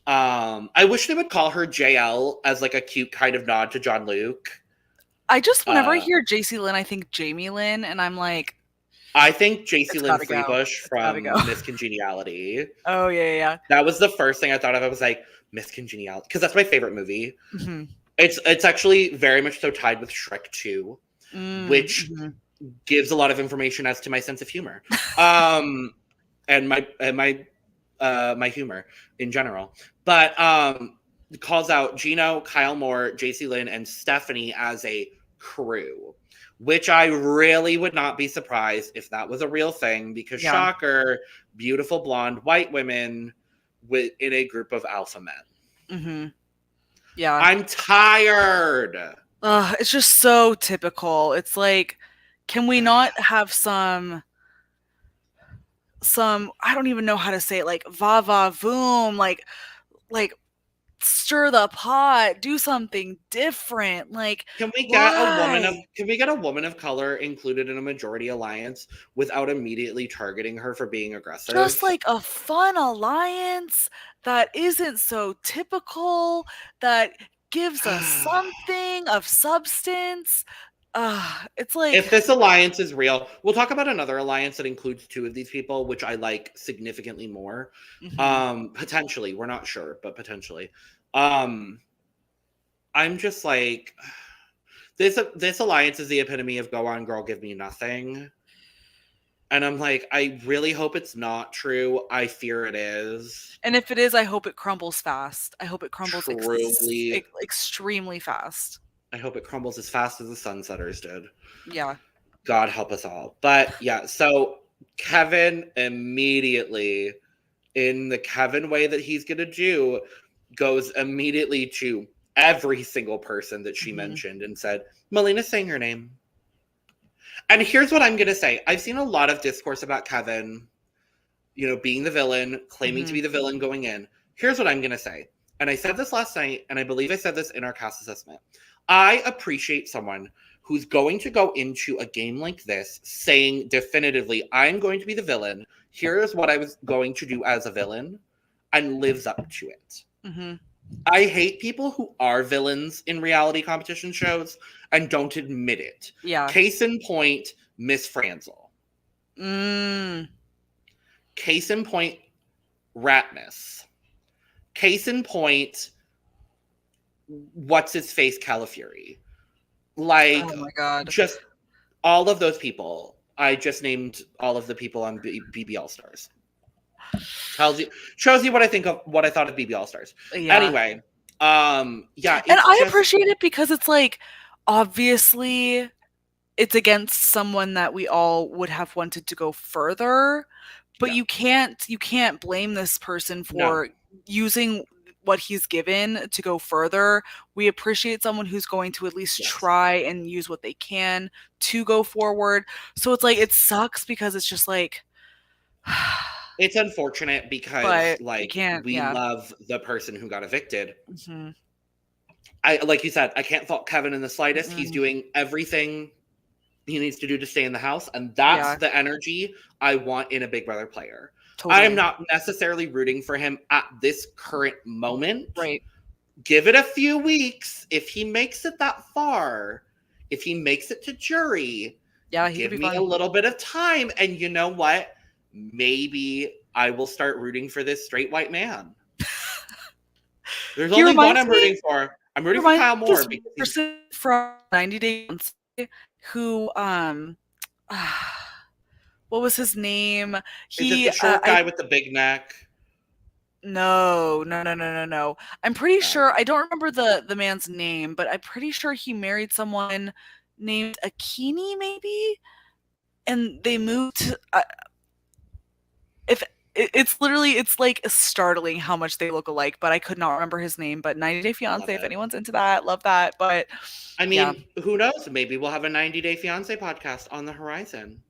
I wish they would call her JL as like a cute kind of nod to John Luke. I just, whenever I hear JC Lynn, I think Jamie Lynn, and I'm like... I think JC Lynn Freebush from Miss Congeniality. Oh, yeah. That was the first thing I thought of. I was like, Miss Congeniality, because that's my favorite movie. Mm-hmm. It's actually very much so tied with Shrek 2, which gives a lot of information as to my sense of humor. And my humor in general. But calls out Gino, Kyle Moore, JC Lynn, and Stephanie as a crew, which I really would not be surprised if that was a real thing because shocker, beautiful blonde white women in a group of alpha men. Mm-hmm. Yeah. I'm tired. It's just so typical. It's like, can we not have some I don't even know how to say it, like va va voom, like stir the pot, do something different. Like, can we get a woman of color included in a majority alliance without immediately targeting her for being aggressive? Just like a fun alliance that isn't so typical, that gives us something of substance. It's like, if this alliance is real, we'll talk about another alliance that includes two of these people, which I like significantly more. Mm-hmm. Potentially, we're not sure, but potentially. I'm just like, this alliance is the epitome of go on, girl, give me nothing. And I'm like, I really hope it's not true. I fear it is. And if it is, I hope it crumbles fast. I hope it crumbles extremely fast. I hope it crumbles as fast as the Sunsetters did. Yeah. God help us all. But yeah, so Kevin immediately, in the Kevin way that he's going to do, goes immediately to every single person that she mentioned and said, Molina's saying her name. And here's what I'm going to say. I've seen a lot of discourse about Kevin, being the villain, claiming to be the villain going in. Here's what I'm going to say. And I said this last night, and I believe I said this in our cast assessment. I appreciate someone who's going to go into a game like this saying definitively, I'm going to be the villain. Here's what I was going to do as a villain, and lives up to it. Mm-hmm. I hate people who are villains in reality competition shows and don't admit it. Yeah. Case in point, Miss Franzel. Case in point, Ratness. Case in point, what's his face, Califury. Like, oh my God. Just all of those people. I just named all of the people on BB All Stars. Shows you what I thought of BB All Stars. Yeah. Anyway, yeah. And I appreciate it because it's like, obviously it's against someone that we all would have wanted to go further, but you can't blame this person for using what he's given to go further. We appreciate someone who's going to at least try and use what they can to go forward. So it's like, it sucks because it's just like, it's unfortunate because we love the person who got evicted. Mm-hmm. Like you said, I can't fault Kevin in the slightest. Mm-hmm. He's doing everything he needs to do to stay in the house, and that's the energy I want in a Big Brother player. Totally. I am not necessarily rooting for him at this current moment. Right. Give it a few weeks. If he makes it that far, if he makes it to jury, give me a little bit of time. And you know what? Maybe I will start rooting for this straight white man. There's only one I'm rooting for. I'm rooting for Kyle Moore. From 90 Day Fiancé, who what was his name? Is it the short guy with the big neck? No. I'm pretty sure, I don't remember the man's name, but I'm pretty sure he married someone named Akini, maybe? And they moved it's like startling how much they look alike, but I could not remember his name. But 90 Day Fiancé, if anyone's into that, love that. But I mean, who knows? Maybe we'll have a 90 Day Fiancé podcast on the horizon.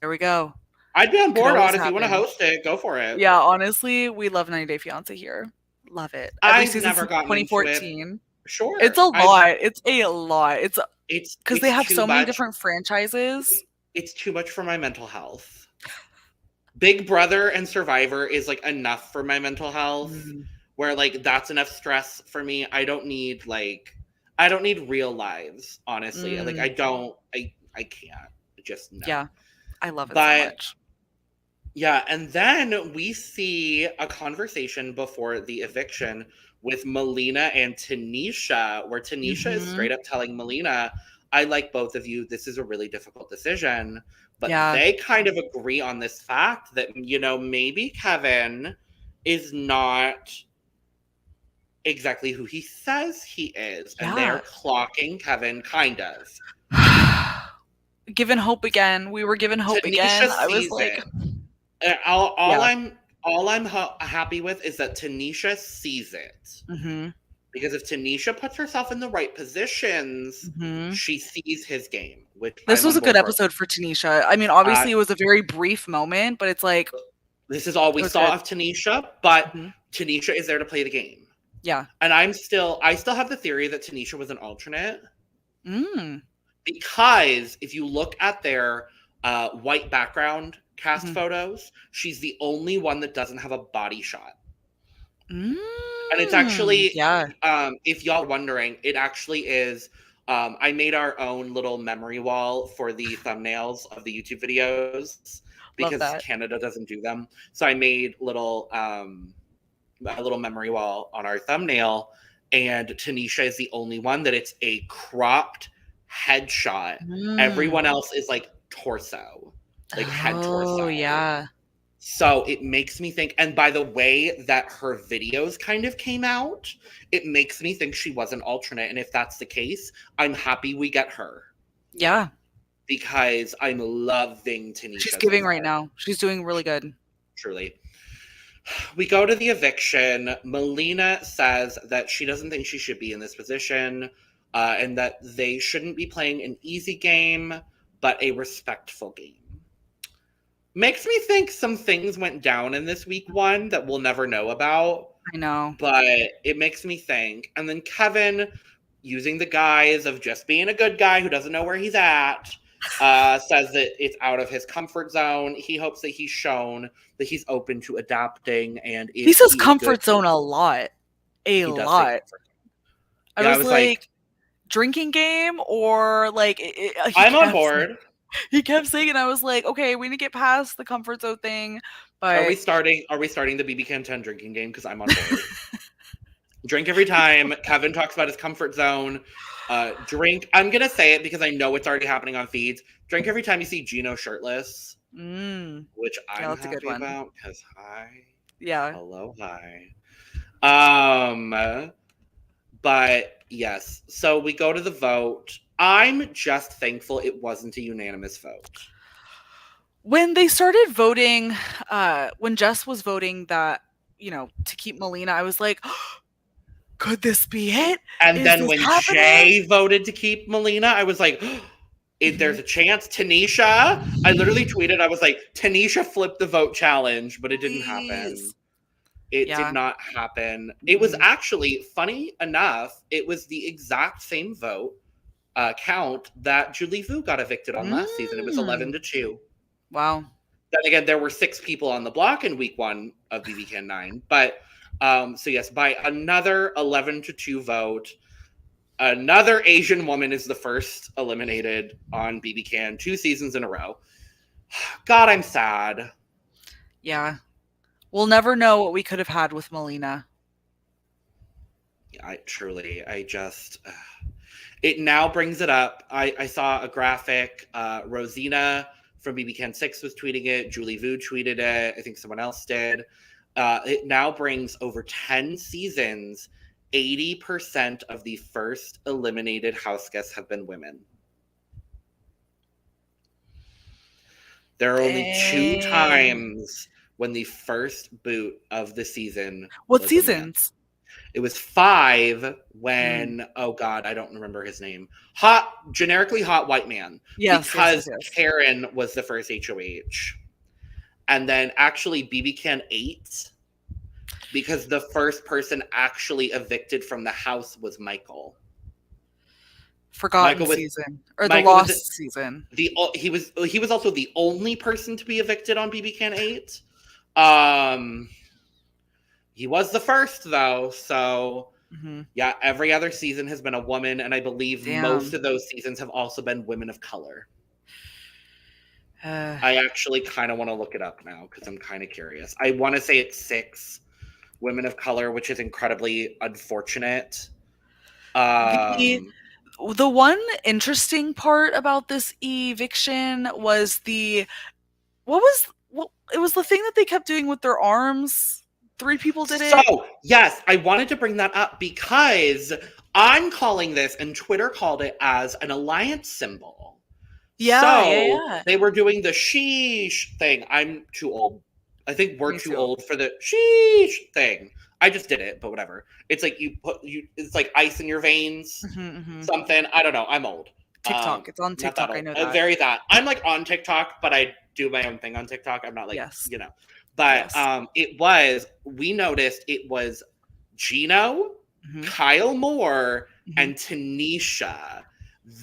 There we go. I'd be on board, Aud. If you want to host it, go for it. Yeah, honestly, we love 90 Day Fiancé here. Love it. I've never gotten 2014. Into it. Sure. It's a lot. It's a lot. It's because they have so many different franchises. It's too much for my mental health. Big Brother and Survivor is like enough for my mental health, where like that's enough stress for me. I don't need real lives, honestly. Like I can't. Just no. Yeah. I love it so much. Yeah, and then we see a conversation before the eviction with Molina and Tanisha, where Tanisha is straight up telling Molina, I like both of you. This is a really difficult decision. But they kind of agree on this fact that, you know, maybe Kevin is not exactly who he says he is. And they're clocking Kevin, kind of. Given hope again. We were given hope Tanisha again. I was like, all I'm happy with is that Tanisha sees it. Because if Tanisha puts herself in the right positions, she sees his game. This was a good episode for Tanisha. I mean, obviously it was a very brief moment, but it's like, this is all we saw of Tanisha, but Tanisha is there to play the game. Yeah. And I still have the theory that Tanisha was an alternate. Because if you look at their white background cast photos, she's the only one that doesn't have a body shot. And it's actually, if y'all are wondering, it actually is, I made our own little memory wall for the thumbnails of the YouTube videos because Canada doesn't do them. So I made a little memory wall on our thumbnail, and Tanisha is the only one that it's a cropped headshot. Everyone else is like torso, like head torso. Oh yeah. So it makes me think, and by the way that her videos kind of came out, it makes me think she was an alternate. And if that's the case, I'm happy we get her. Yeah. Because I'm loving Tanisha. She's giving right now. She's doing really good. Truly. We go to the eviction. Molina says that she doesn't think she should be in this position, and that they shouldn't be playing an easy game, but a respectful game. Makes me think some things went down in this week one that we'll never know about. I know. But it makes me think. And then Kevin, using the guise of just being a good guy who doesn't know where he's at, says that it's out of his comfort zone. He hopes that he's shown that he's open to adapting. And he says comfort zone a lot. A lot. I was like, drinking game or like... I'm on board. He kept saying it. I was like, okay, we need to get past the comfort zone thing. But Are we starting the BB Can 10 drinking game? Because I'm on board. Drink every time. Kevin talks about his comfort zone. Drink. I'm going to say it because I know it's already happening on feeds. Drink every time you see Gino shirtless. Which I'm happy about because hi. Yeah. Hello, hi. But yes. So we go to the vote. I'm just thankful it wasn't a unanimous vote. When they started voting, when Jess was voting that, you know, to keep Molina, I was like, could this be it? And Is then this when happening? Jay voted to keep Molina, I was like, there's a chance. Tanisha, I literally tweeted, I was like, Tanisha flipped the vote challenge, but it didn't happen. It did not happen. It was actually, funny enough, it was the exact same vote count that Julie Vu got evicted on last season. It was 11-2. Wow. Then again, there were 6 people on the block in week 1 of BB Can 9. But, so yes, by another 11-2 vote, another Asian woman is the first eliminated on BB Can 2 seasons in a row. God, I'm sad. Yeah. We'll never know what we could have had with Molina. Yeah, it now brings it up. I saw a graphic. Rosina from BB Can 6 was tweeting it. Julie Vu tweeted it. I think someone else did. It now brings over 10 seasons. 80% of the first eliminated house guests have been women. There are only 2 times when the first boot of the season. What seasons? It was 5 when, oh God, I don't remember his name. Generically hot white man. Yes. Because Karen was the first HOH. And then actually BB Can 8, because the first person actually evicted from the house was Michael. Forgotten season. Or the lost season. He was also the only person to be evicted on BB Can 8. He was the first, though, so yeah, every other season has been a woman, and I believe most of those seasons have also been women of color. I actually kind of want to look it up now, because I'm kind of curious. I want to say it's 6 women of color, which is incredibly unfortunate. The one interesting part about this eviction was it was the thing that they kept doing with their arms. 3 people did it. So, yes, I wanted to bring that up because I'm calling this, and Twitter called it, as an alliance symbol. Yeah. They were doing the sheesh thing. I'm too old. I think we're too old for the sheesh thing. I just did it, but whatever. It's like it's like ice in your veins. Something. I don't know. I'm old. TikTok. It's on TikTok. I know that. Very that. I'm like on TikTok, but I do my own thing on TikTok. I'm not like, But we noticed it was Gino, Kyle Moore, and Tanisha.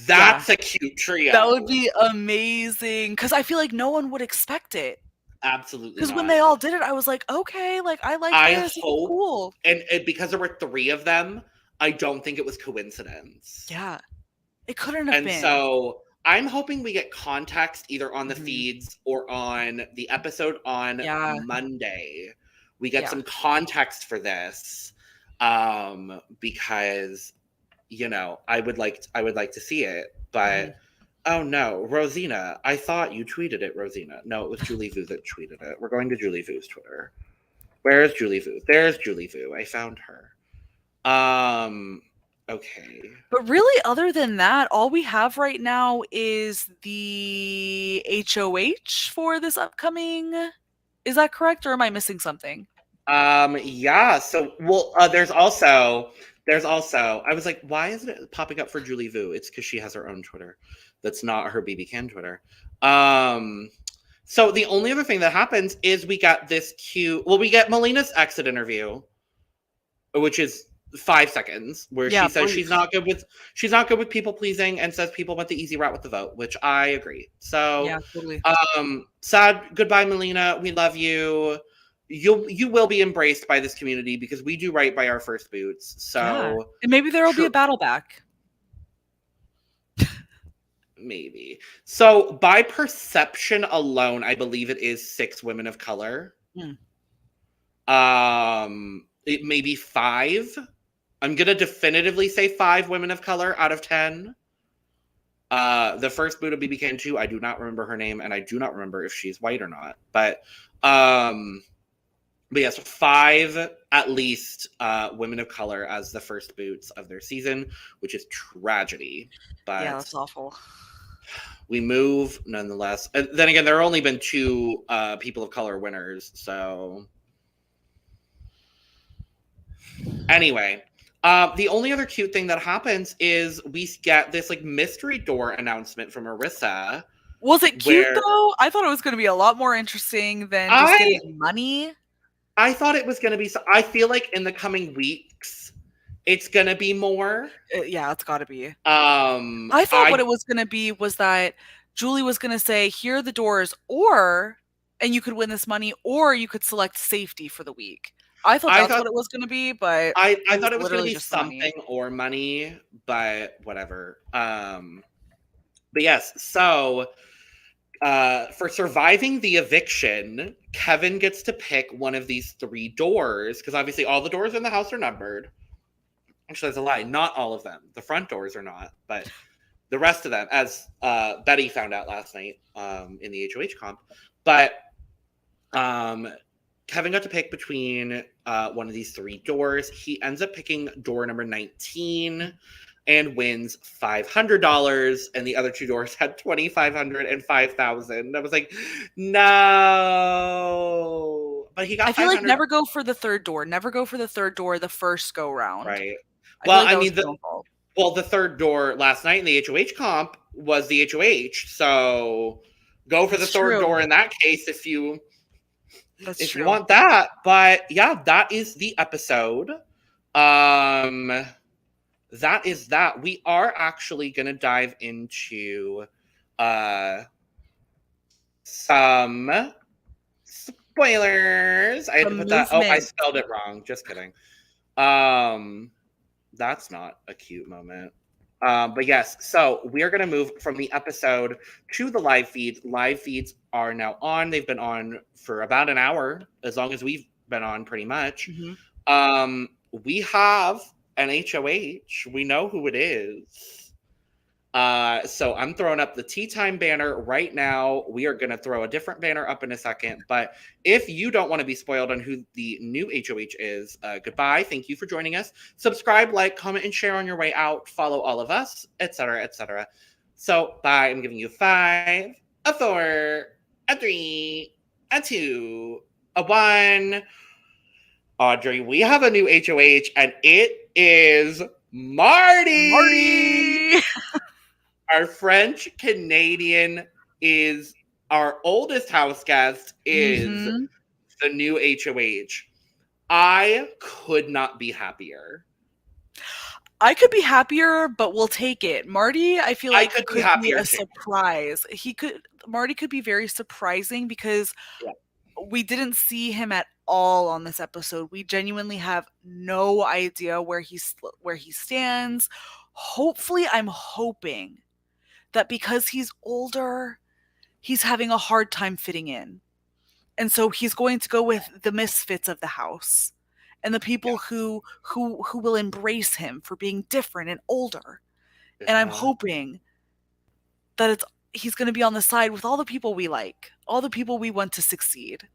That's a cute trio. That would be amazing. Because I feel like no one would expect it. Absolutely. Because when they all did it, I was like, okay, like I like this. It's cool. And because there were 3 of them, I don't think it was coincidence. Yeah. It couldn't have been. And so I'm hoping we get context either on the feeds or on the episode on Monday. We get some context for this, because I would like to see it. But oh no, Rosina! I thought you tweeted it, Rosina. No, it was Julie Vu that tweeted it. We're going to Julie Vu's Twitter. Where is Julie Vu? There's Julie Vu. I found her. Okay. But really, other than that, all we have right now is the HOH for this upcoming. Is that correct, or am I missing something? Yeah. So, there's also. I was like, why isn't it popping up for Julie Vu? It's because she has her own Twitter. That's not her BB Can Twitter. So the only other thing that happens is we got this cute. Well, we get Molina's exit interview, which is 5 seconds, where she says she's not good with people pleasing, and says people went the easy route with the vote, which I agree. So yeah, totally. Sad goodbye, Molina. We love you. You will be embraced by this community because we do right by our first boots. So and maybe there will be a battle back. Maybe. So by perception alone, I believe it is 6 women of color. It may be 5. I'm gonna definitively say 5 women of color out of 10. The first boot of BB Can 2, I do not remember her name, and I do not remember if she's white or not. But yes, 5 at least women of color as the first boots of their season, which is tragedy. But yeah, that's awful. We move nonetheless. And then again, there have only been 2 people of color winners. So anyway, The only other cute thing that happens is we get this like mystery door announcement from Marissa. Was it cute though? I thought it was going to be a lot more interesting than just getting money. I thought it was going to be. I feel like in the coming weeks, it's going to be more. Yeah, it's got to be. I thought what it was going to be was that Julie was going to say, "Here are the doors," and you could win this money, or you could select safety for the week. I thought that's what it was going to be, but I thought it was going to be just something money. Or money, but whatever. But yes, so for surviving the eviction, Kevin gets to pick one of these 3 doors, because obviously all the doors in the house are numbered. Actually, that's a lie. Not all of them. The front doors are not, but the rest of them, as Betty found out last night in the HOH comp. But Kevin got to pick between one of these 3 doors. He ends up picking door number 19 and wins $500. And the other 2 doors had $2,500 and $5,000. I was like, no. But he got. I feel like never go for the 3rd door. Never go for the 3rd door the first go round. Right. Well, I mean, the 3rd door last night in the HOH comp was the HOH. So go for the 3rd door in that case if you want that. But yeah, that is the episode. That is that. We are actually going to dive into some spoilers. I had to put that. Oh, I spelled it wrong. Just kidding. That's not a cute moment. But yes, so we are going to move from the episode to the live feeds. Live feeds are now on. They've been on for about an hour, as long as we've been on, pretty much. Mm-hmm. We have an HOH. We know who it is. So I'm throwing up the tea time banner right now. We are going to throw a different banner up in a second. But if you don't want to be spoiled on who the new HOH is, goodbye. Thank you for joining us. Subscribe, like, comment, and share on your way out. Follow all of us, etc., etc. So bye. I'm giving you 5, a 4, a 3, a 2, a 1. Audrey, we have a new HOH, and it is Marty! Our French Canadian is our oldest house guest, is the new HOH. I could not be happier. I could be happier, but we'll take it. Marty, I feel like could be a surprise. Marty could be very surprising because we didn't see him at all on this episode. We genuinely have no idea where he stands. Hopefully, I'm hoping that because he's older, he's having a hard time fitting in. And so he's going to go with the misfits of the house and the people who will embrace him for being different and older. And I'm hoping that he's going to be on the side with all the people we like, all the people we want to succeed,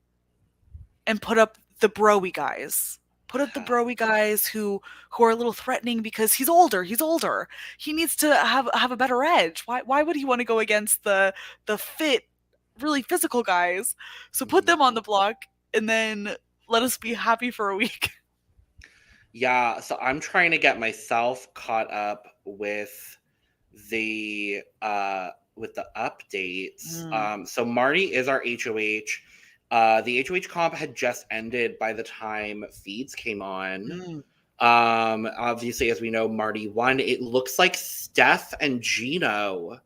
and put up the bro-y guys. Put up the bro-y guys who are a little threatening because he's older. He's older. He needs to have a better edge. Why would he want to go against the fit, really physical guys? So put them on the block and then let us be happy for a week. Yeah, so I'm trying to get myself caught up with the updates. So Marty is our HOH. The HOH comp had just ended by the time feeds came on. Obviously, as we know, Marty won. It looks like Steph and Gino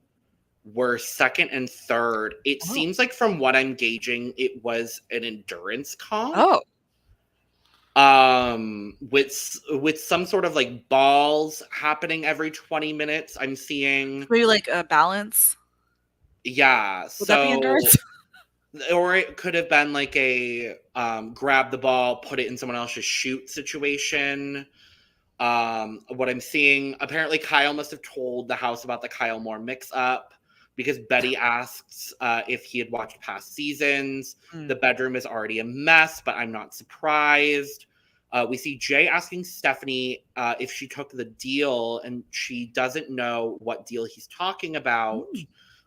were 2nd and 3rd. It seems like from what I'm gauging, it was an endurance comp. With some sort of like balls happening every 20 minutes. I'm seeing maybe like a balance. Yeah. Would that be endurance? Or it could have been like a grab the ball, put it in someone else's shoot situation. What I'm seeing, apparently Kyle must have told the house about the Kyle Moore mix-up because Betty asks if he had watched past seasons. The bedroom is already a mess, but I'm not surprised. We see Jay asking Stephanie if she took the deal, and she doesn't know what deal he's talking about.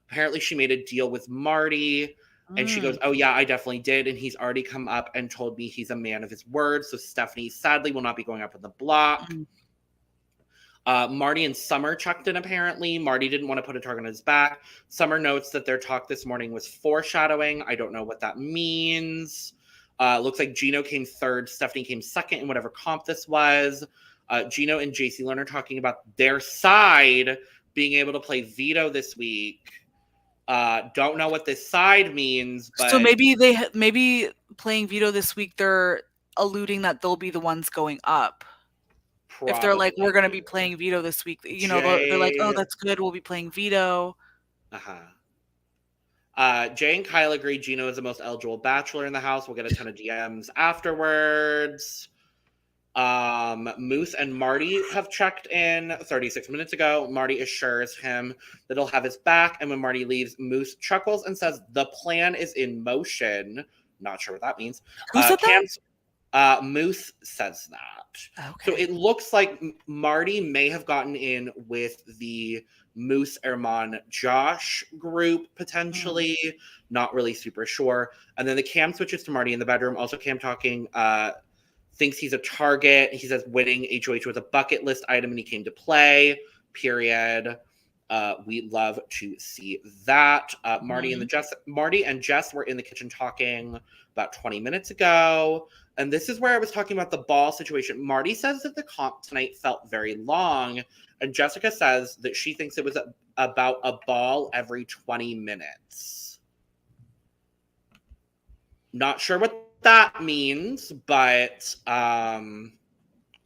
Apparently she made a deal with Marty. And she goes, oh, yeah, I definitely did. And he's already come up and told me he's a man of his word. So Stephanie sadly will not be going up on the block. Marty and Summer checked in, apparently. Marty didn't want to put a target on his back. Summer notes that their talk this morning was foreshadowing. I don't know what that means. Looks like Gino came third. Stephanie came second in whatever comp this was. Gino and JC Lynn are talking about their side being able to play veto this week. Don't know what this side means, but so maybe playing veto this week, they're alluding that they'll be the ones going up. Probably. If they're like, we're going to be playing veto this week, you know, they're like, oh, that's good, we'll be playing veto. Jay and Kyle agree Gino is the most eligible bachelor in the house. We'll get a ton of DMs afterwards. Moose and Marty have checked in 36 minutes ago. Marty assures him that he'll have his back, and when Marty leaves, Moose chuckles and says the plan is in motion. Not sure what that means. Who said that? Moose says that. Okay. So it looks like Marty may have gotten in with the Moose, Erman, Josh group, potentially. Not really super sure. And then the cam switches to Marty in the bedroom. Also, Cam talking, thinks he's a target. He says winning HOH was a bucket list item and he came to play, period. We love to see that. Marty and Jess were in the kitchen talking about 20 minutes ago. And this is where I was talking about the ball situation. Marty says that the comp tonight felt very long. And Jessica says that she thinks it was about a ball every 20 minutes. Not sure what that means, but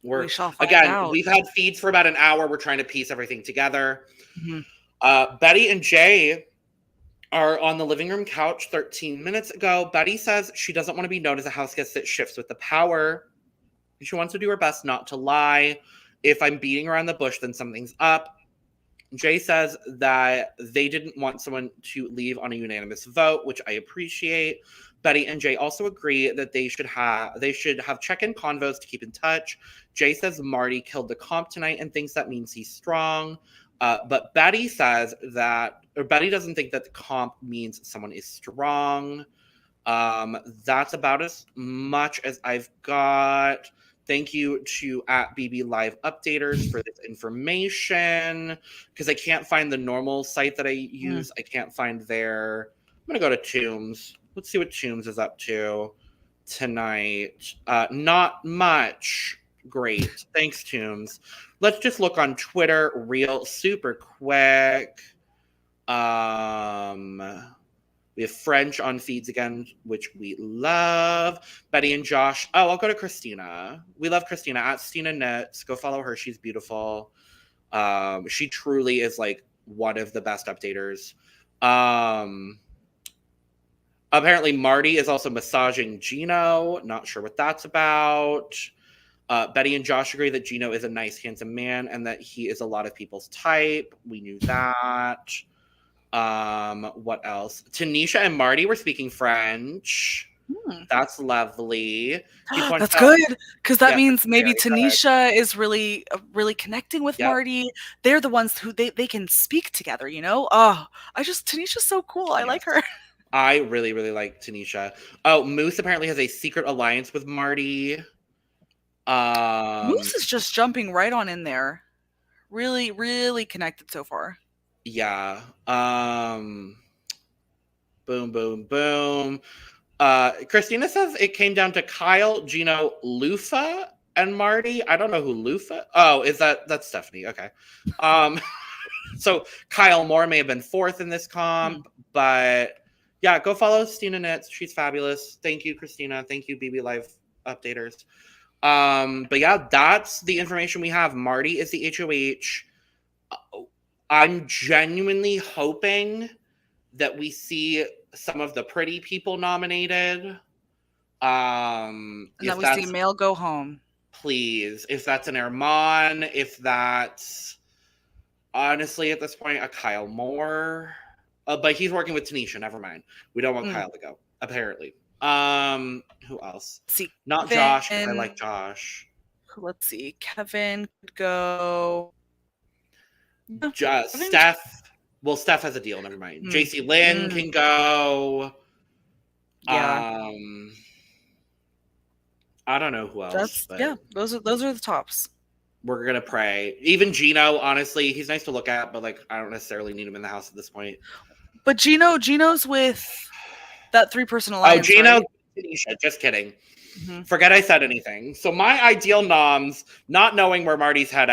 we shall find out. We've had feeds for about an hour. We're trying to piece everything together. Betty and Jay are on the living room couch 13 minutes ago. Betty says she doesn't want to be known as a house guest that shifts with the power. She wants to do her best not to lie. If I'm beating around the bush, then something's up. Jay says that they didn't want someone to leave on a unanimous vote, which I appreciate. Betty and Jay also agree that they should have check-in convos to keep in touch. Jay says Marty killed the comp tonight and thinks that means he's strong. But Betty doesn't think that the comp means someone is strong. That's about as much as I've got. Thank you to @BB Live Updaters for this information, because I can't find the normal site that I use. I can't find their. I'm going to go to Tombs. Let's see what Tombs is up to tonight. Not much. Great. Thanks, Tombs. Let's just look on Twitter real super quick. We have French on feeds again, which we love. Betty and Josh. Oh, I'll go to Christina. We love Christina @Stina Knits. Go follow her. She's beautiful. She truly is like one of the best updaters. Apparently Marty is also massaging Gino. Not sure what that's about. Betty and Josh agree that Gino is a nice, handsome man and that he is a lot of people's type. We knew that. What else? Tanisha and Marty were speaking French. That's lovely. That's good, because that means maybe Tanisha is really connecting with Marty. They're the ones who they can speak together, you know? Tanisha's so cool. I like her. I really, really like Tanisha. Oh, Moose apparently has a secret alliance with Marty. Moose is just jumping right on in there. Really, really connected so far. Yeah. Boom, boom, boom. Christina says it came down to Kyle, Gino, Lufa, and Marty. I don't know who Lufa. Oh, that's Stephanie. Okay. So Kyle Moore may have been fourth in this comp, but yeah, go follow Stina Knits. She's fabulous. Thank you, Christina. Thank you, BB Live Updaters. But yeah, that's the information we have. Marty is the HOH. I'm genuinely hoping that we see some of the pretty people nominated. And that we see male go home. Please. If that's an Erman, if that's honestly at this point a Kyle Moore. But he's working with Tanisha, never mind. We don't want Kyle to go, apparently. Who else? Not Kevin, Josh, because I like Josh. Let's see. Kevin could go. Steph. Well, Steph has a deal, never mind. JC Lynn can go. Yeah. I don't know who else. Those are the tops. we're gonna pray. Even Gino, honestly, he's nice to look at, but like I don't necessarily need him in the house at this point. But Gino's with that 3-person alliance. Oh, Gino, right? Tanisha, just kidding. Mm-hmm. Forget I said anything. So my ideal noms, not knowing where Marty's head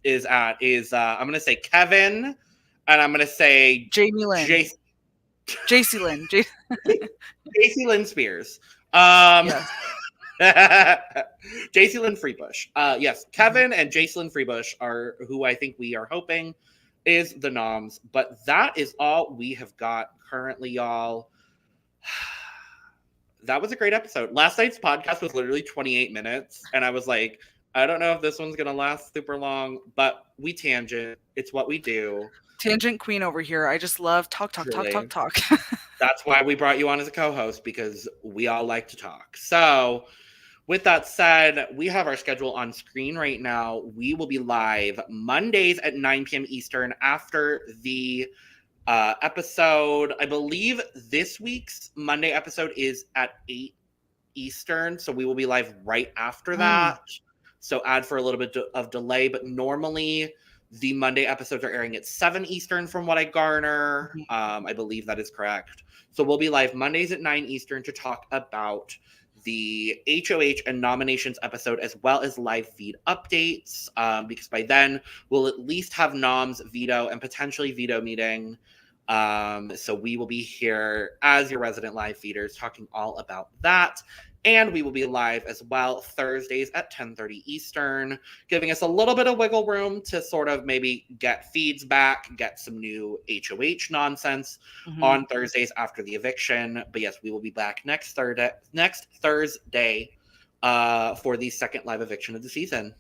is I'm gonna say Kevin, and I'm gonna say Jamie Lynn. JC Lynn. JC Lynn Spears. Yes. JC Lynn Freebush. Yes, Kevin and JC Lynn Freebush are who I think we are hoping is the noms. But that is all we have got currently, y'all. That was a great episode. Last night's podcast was literally 28 minutes, and I was like, I don't know if this one's gonna last super long, but we tangent. It's what we do. Tangent queen over here. I just love talk. That's why we brought you on as a co-host, because we all like to talk. So with that said, we have our schedule on screen right now. We will be live Mondays at 9 p.m. Eastern after the episode. I believe this week's Monday episode is at 8 Eastern, so we will be live right after that. So add for a little bit of delay, but normally the Monday episodes are airing at 7 Eastern from what I garner. I believe that is correct. So we'll be live Mondays at 9 Eastern to talk about the HOH and nominations episode, as well as live feed updates, because by then we'll at least have noms, veto, and potentially veto meeting. So we will be here as your resident live feeders talking all about that. And we will be live as well Thursdays at 10:30 Eastern, giving us a little bit of wiggle room to sort of maybe get feeds back, get some new HOH nonsense on Thursdays after the eviction. But yes, we will be back next Thursday for the second live eviction of the season.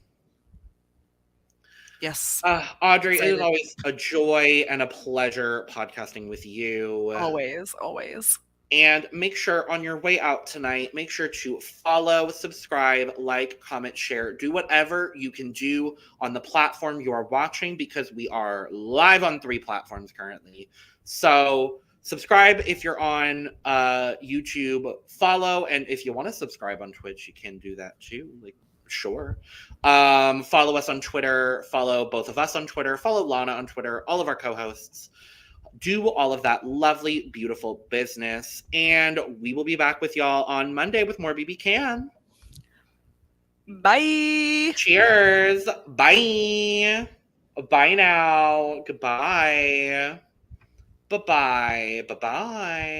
Yes. Audrey, it is always a joy and a pleasure podcasting with you. Always. And make sure on your way out tonight, make sure to follow, subscribe, like, comment, share, do whatever you can do on the platform you are watching, because we are live on 3 platforms currently. So subscribe if you're on YouTube, follow, and if you want to subscribe on Twitch, you can do that too. Like, sure. Follow us on Twitter, follow both of us on Twitter, follow Lana on Twitter, all of our co-hosts. Do all of that lovely, beautiful business. And we will be back with y'all on Monday with more BB Can. Bye. Cheers. Bye. Bye now. Goodbye. Bye-bye. Bye-bye.